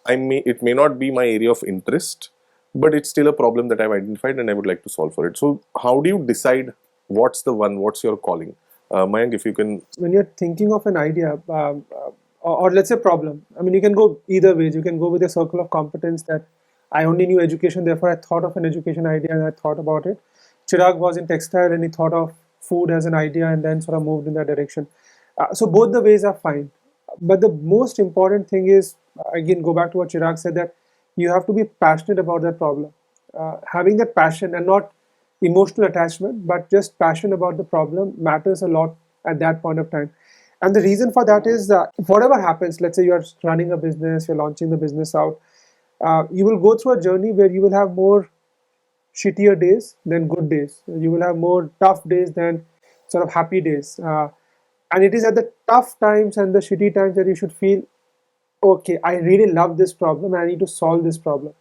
It may not be my area of interest, but it's still a problem that I've identified and I would like to solve for it. So how do you decide what's the one, what's your calling? Mayank, if you can... When you're thinking of an idea, or let's say problem, I mean, you can go either ways. You can go with a circle of competence that I only knew education, therefore I thought of an education idea and I thought about it. Chirag was in textile and he thought of food as an idea and then sort of moved in that direction. So both the ways are fine. But the most important thing is, again, go back to what Chirag said, that you have to be passionate about that problem. Having that passion and not emotional attachment, but just passion about the problem matters a lot at that point of time. And the reason for that is that whatever happens, let's say you're running a business, you're launching the business out, you will go through a journey where you will have more shittier days than good days. You will have more tough days than sort of happy days. And it is at the tough times and the shitty times that you should feel, okay, I really love this problem and I need to solve this problem.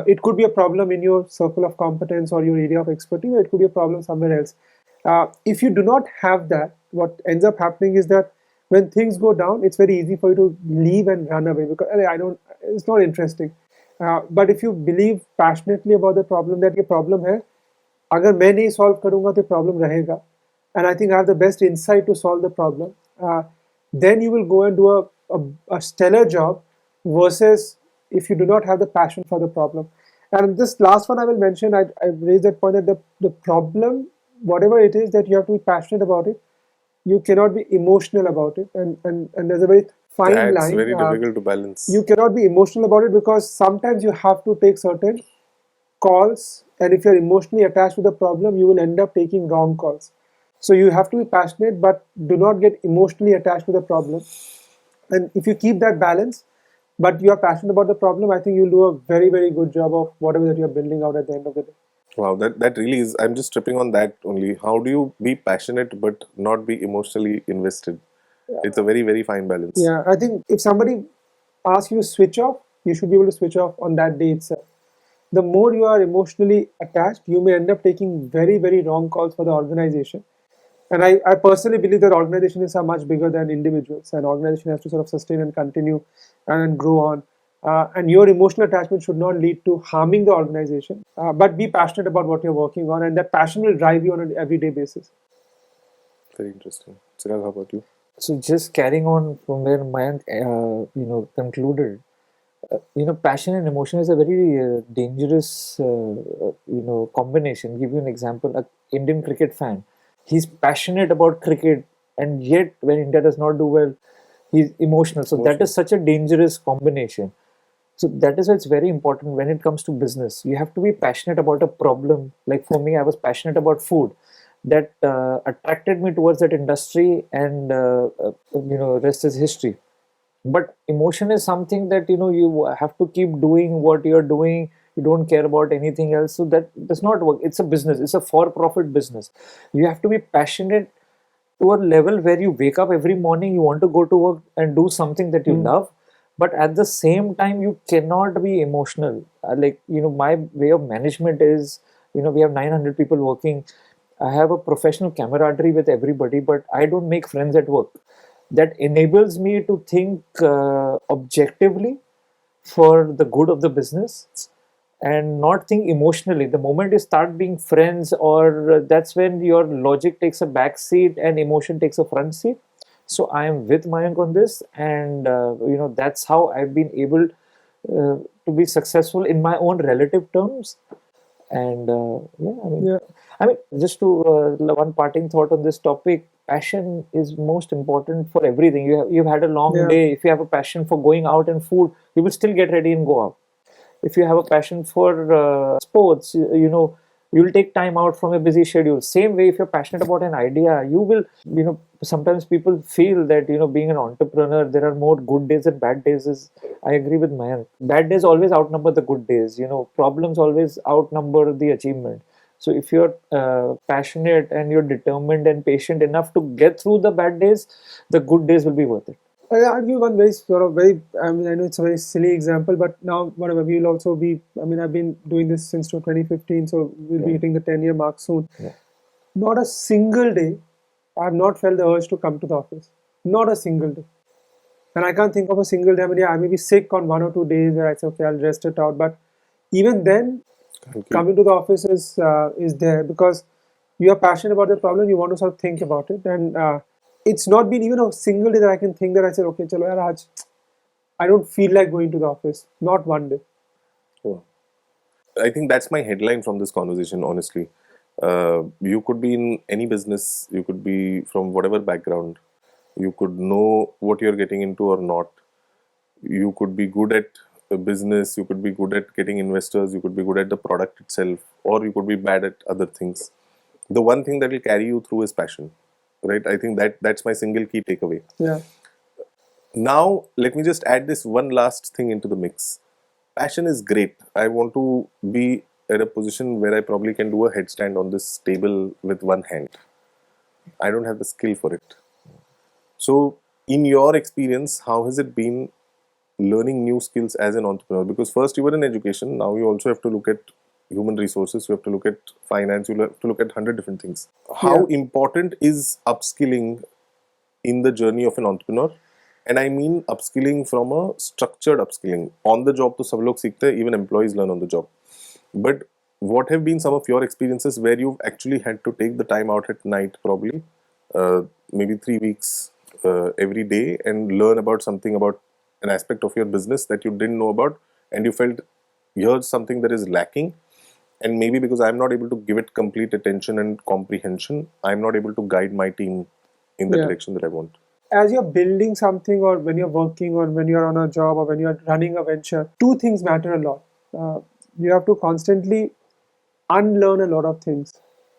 It could be a problem in your circle of competence or your area of expertise, or it could be a problem somewhere else. If you do not have that, what ends up happening is that when things go down, it's very easy for you to leave and run away because I don't. It's not interesting. But if you believe passionately about the problem, that ये problem है, अगर मैं नहीं solve करूँगा तो problem रहेगा, and I think I have the best insight to solve the problem. Then you will go and do a stellar job versus if you do not have the passion for the problem. And this last one I will mention, I raised that point that the problem, whatever it is, that you have to be passionate about it. You cannot be emotional about it. And there's a very fine line. That's very difficult to balance. You cannot be emotional about it because sometimes you have to take certain calls. And if you're emotionally attached to the problem, you will end up taking wrong calls. So you have to be passionate, but do not get emotionally attached to the problem. And if you keep that balance, but you are passionate about the problem, I think you'll do a very, very good job of whatever that you're building out at the end of the day. Wow, that really is. I'm just tripping on that only. How do you be passionate but not be emotionally invested? It's a very, very fine balance. Yeah, I think if somebody asks you to switch off, you should be able to switch off on that day itself. The more you are emotionally attached, you may end up taking very, very wrong calls for the organization. And I personally believe that organizations are much bigger than individuals. An organization has to sort of sustain and continue and grow on. And your emotional attachment should not lead to harming the organization, but be passionate about what you're working on, and that passion will drive you on an everyday basis. Very interesting. Chirag, how about you? So just carrying on from where Mayank, concluded, passion and emotion is a very dangerous, combination. Give you an example: an Indian cricket fan, he's passionate about cricket, and yet when India does not do well, he's emotional. So that is such a dangerous combination. So that is why it's very important when it comes to business. You have to be passionate about a problem. Like for me, I was passionate about food. That attracted me towards that industry, and rest is history. But emotion is something that you have to keep doing what you're doing. You don't care about anything else, so that does not work. It's a business. It's a for-profit business. You have to be passionate to a level where you wake up every morning, you want to go to work and do something that you love, but at the same time you cannot be emotional. My way of management is, we have 900 people working. I have a professional camaraderie with everybody, but I don't make friends at work. That enables me to think objectively for the good of the business and not think emotionally. The moment you start being friends, or that's when your logic takes a back seat and emotion takes a front seat. So I am with Mayank on this, and that's how I've been able to be successful in my own relative terms. And I mean, just to one parting thought on this topic: passion is most important for everything. You've had a long day. If you have a passion for going out and food, you will still get ready and go out. If you have a passion for sports, you'll take time out from a busy schedule. Same way, if you're passionate about an idea, you will, sometimes people feel that, being an entrepreneur, there are more good days and bad days. I agree with Mayank. Bad days always outnumber the good days. Problems always outnumber the achievement. So if you're passionate and you're determined and patient enough to get through the bad days, the good days will be worth it. I'll give one I know it's a very silly example, but now whatever, we'll also be, I've been doing this since 2015, so we'll be hitting the 10-year mark soon. Yeah. Not a single day I have not felt the urge to come to the office. Not a single day. And I can't think of a single day. I may be sick on 1 or 2 days where I say, okay, I'll rest it out. But even then, coming to the office is there because you are passionate about the problem. You want to sort of think about it, and it's not been even a single day that I can think that I said, okay, chalo yaar, aaj, I don't feel like going to the office. Not one day. Oh. I think that's my headline from this conversation, honestly. You could be in any business, you could be from whatever background, you could know what you're getting into or not. You could be good at a business, you could be good at getting investors, you could be good at the product itself, or you could be bad at other things. The one thing that will carry you through is passion, right? I think that's my single key takeaway. Yeah. Now, let me just add this one last thing into the mix. Passion is great. I want to be at a position where I probably can do a headstand on this table with one hand. I don't have the skill for it. So, in your experience, how has it been learning new skills as an entrepreneur? Because first you were in education, now you also have to look at human resources, you have to look at finance, you have to look at 100 different things. How important is upskilling in the journey of an entrepreneur? And I mean upskilling from a structured upskilling. On the job to sab log seekhte hai, even employees learn on the job. But what have been some of your experiences where you've actually had to take the time out at night, probably maybe 3 weeks every day, and learn about something, about an aspect of your business that you didn't know about, and you felt here's something that is lacking, and maybe because I'm not able to give it complete attention and comprehension, I'm not able to guide my team in the direction that I want. As you're building something, or when you're working, or when you're on a job, or when you're running a venture, two things matter a lot. You have to constantly unlearn a lot of things.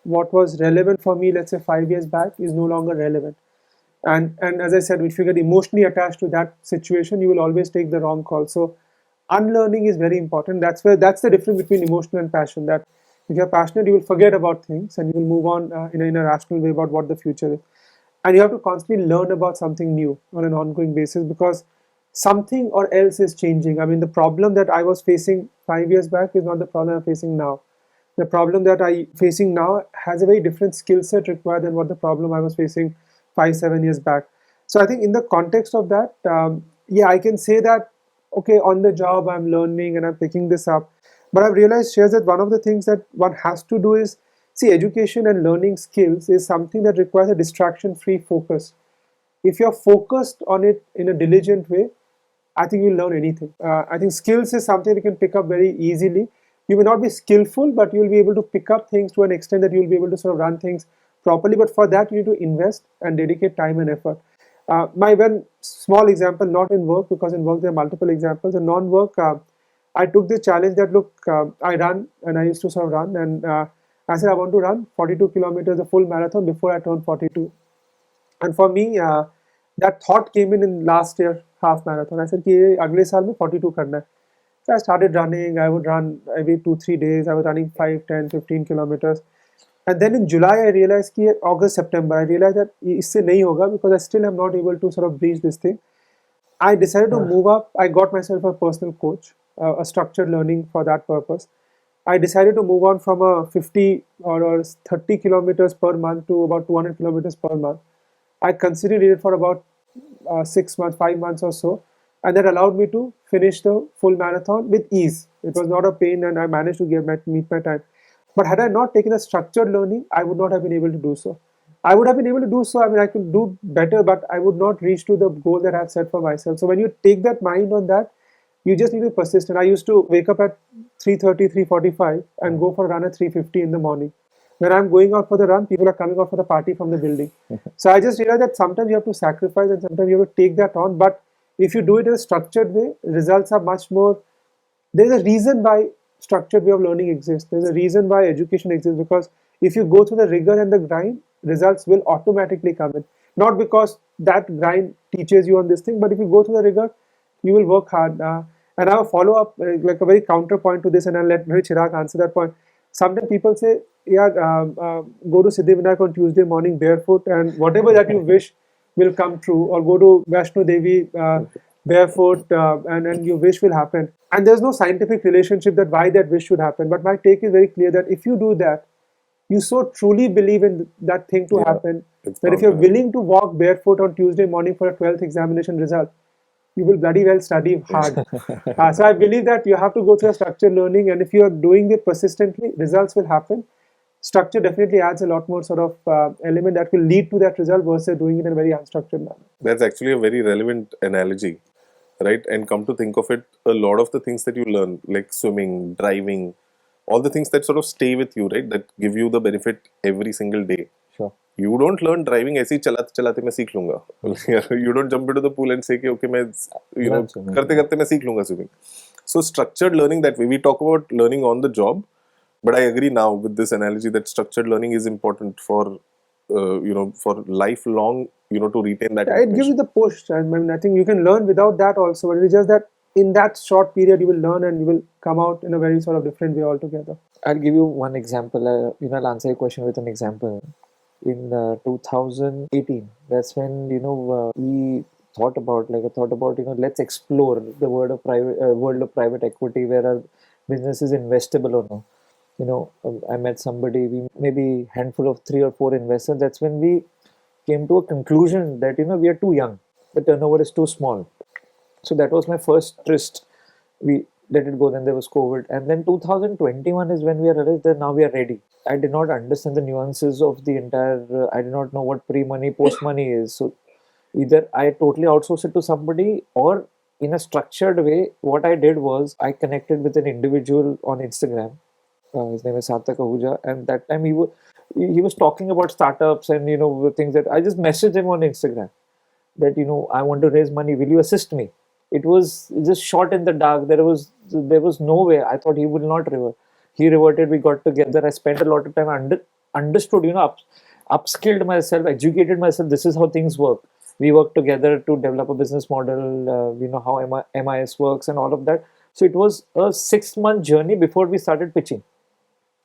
What was relevant for me, let's say 5 years back, is no longer relevant. And as I said, if you get emotionally attached to that situation, you will always take the wrong call. So unlearning is very important. That's the difference between emotion and passion. That if you're passionate, you will forget about things and you will move on in a rational way about what the future is. And you have to constantly learn about something new on an ongoing basis, because something or else is changing. I mean, the problem that I was facing 5 years back is not the problem I'm facing now. The problem that I'm facing now has a very different skill set required than what the problem I was facing 5-7 years back. So I think in the context of that, I can say that, okay, on the job I'm learning and I'm picking this up. But I've realized, Shreyas, that one of the things that one has to do is, see, education and learning skills is something that requires a distraction-free focus. If you're focused on it in a diligent way, I think you'll learn anything. I think skills is something you can pick up very easily. You may not be skillful, but you'll be able to pick up things to an extent that you'll be able to sort of run things properly. But for that, you need to invest and dedicate time and effort. My one small example, not in work, because in work there are multiple examples. In non-work, I took this challenge that, look, I run, and I used to sort of run, and I said I want to run 42 kilometers, a full marathon, before I turn 42. And for me, that thought came in last year, half marathon. I said, कि अगले साल में 42 करना है. So I started running. I would run every 2-3 days. I was running 5, 10, 15 kilometers. And then in July, I realized कि August, September, I realized that इससे नहीं होगा, because I still am not able to sort of breach this thing. I decided to move up. I got myself a personal coach, a structured learning for that purpose. I decided to move on from a 50 or 30 kilometers per month to about 200 kilometers per month. I considered it for about 6 months, 5 months or so, and that allowed me to finish the full marathon with ease. It was not a pain, and I managed to meet my time. But had I not taken a structured learning, I would not have been able to do so. I would have been able to do so. I mean, I could do better, but I would not reach to the goal that I've set for myself. So when you take that mind on that, you just need to be persistent. I used to wake up at 3:30, 3:45 and go for a run at 3:50 in the morning. When I'm going out for the run, people are coming out for the party from the building. So I just realized that sometimes you have to sacrifice and sometimes you have to take that on. But if you do it in a structured way, results are much more. There's a reason why structured way of learning exists. There's a reason why education exists, because if you go through the rigor and the grind, results will automatically come in. Not because that grind teaches you on this thing, but if you go through the rigor, you will work hard. And I have a follow-up, like a very counterpoint to this, and I'll let Chirag answer that point. Sometimes people say, go to Siddhivinayak on Tuesday morning barefoot, and whatever that you wish will come true, or go to Vaishno Devi barefoot, and your wish will happen. And there's no scientific relationship that why that wish should happen. But my take is very clear that if you do that, you so truly believe in that thing to happen, that if you're willing to walk barefoot on Tuesday morning for a 12th examination result, you will bloody well study hard. So I believe that you have to go through a structured learning, and if you are doing it persistently, results will happen. Structure definitely adds a lot more sort of element that will lead to that result versus doing it in a very unstructured manner. That's actually a very relevant analogy, right? And come to think of it, a lot of the things that you learn, like swimming, driving, all the things that sort of stay with you, right? That give you the benefit every single day. Sure. You don't learn driving ऐसे ही चलाते चलाते मैं सीख लूँगा. You don't jump into the pool and say कि okay मैं करते करते मैं सीख लूँगा swimming. So structured learning, that way we talk about learning on the job, but I agree now with this analogy that structured learning is important for for lifelong, to retain that Yeah, it gives you information. the push. I mean, I think you can learn without that also, but it's just that in that short period you will learn and you will come out in a very sort of different way altogether. I'll give you one example. I'll answer your question with an example. In 2018, that's when we thought about let's explore the world of private equity, where our business is investable or no. I met somebody, we maybe handful of 3 or 4 investors. That's when we came to a conclusion that we are too young. The turnover is too small. So that was my first tryst. We let it go. Then there was COVID, and then 2021 is when we realized that now we are ready. I did not understand the nuances of the entire. I did not know what pre-money, post-money is. So either I totally outsourced it to somebody, or in a structured way, what I did was I connected with an individual on Instagram. His name is Sarthak Ahuja, and that time he was talking about startups and things that I just messaged him on Instagram that I want to raise money. Will you assist me? It was just shot in the dark. There was no way. I thought he would not revert. He reverted. We got together. I spent a lot of time understood. Upskilled myself, educated myself. This is how things work. We worked together to develop a business model. How MIS works and all of that. So it was a 6-month journey before we started pitching.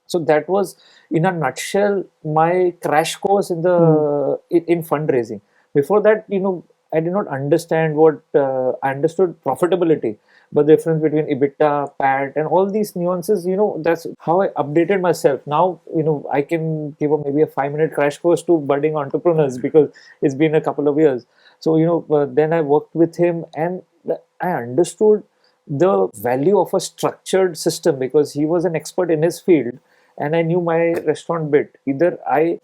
So that was, in a nutshell, my crash course in fundraising. Before that, I did not understand what I understood profitability, but the difference between EBITDA, PAT, and all these nuances. That's how I updated myself. Now, I can give maybe a 5-minute crash course to budding entrepreneurs because it's been a couple of years. So then I worked with him, and I understood the value of a structured system because he was an expert in his field and I knew my restaurant bit. Either I,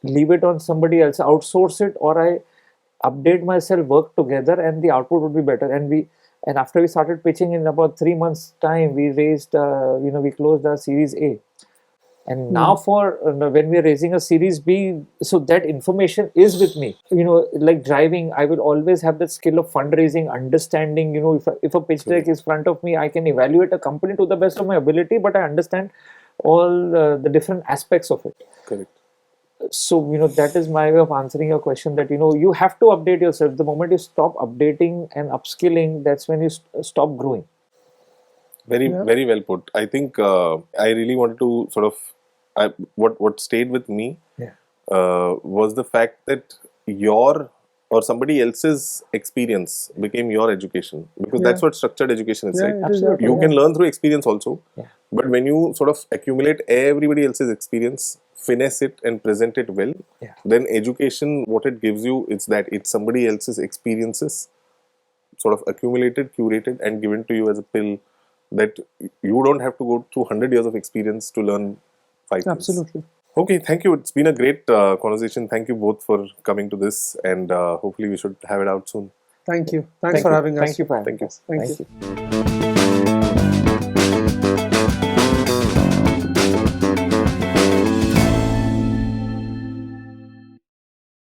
leave it on somebody else, outsource it, or I update myself, work together, and the output would be better. And after we started pitching in about 3 months' time, we raised, we closed our Series A. And now for when we are raising a Series B, so that information is with me. Like driving, I will always have that skill of fundraising, understanding. If a pitch deck is front of me, I can evaluate a company to the best of my ability, but I understand all the different aspects of it. Correct. So that is my way of answering your question. That you have to update yourself. The moment you stop updating and upskilling, that's when you stop growing. Very, very well put. I think I really wanted to sort of, what stayed with me was the fact that your or somebody else's experience became your education, because that's what structured education is, right? Absolutely. You can learn through experience also, Yeah. but when you sort of accumulate everybody else's experience, finesse it and present it well, then education, what it gives you, is that it's somebody else's experiences sort of accumulated, curated, and given to you as a pill, that you don't have to go through 100 years of experience to learn 5 things. Absolutely. Okay, thank you. It's been a great conversation. Thank you both for coming to this, and hopefully we should have it out soon. Thank you. Thanks for having us. Thank you for having Thank you. us. Thank you. you.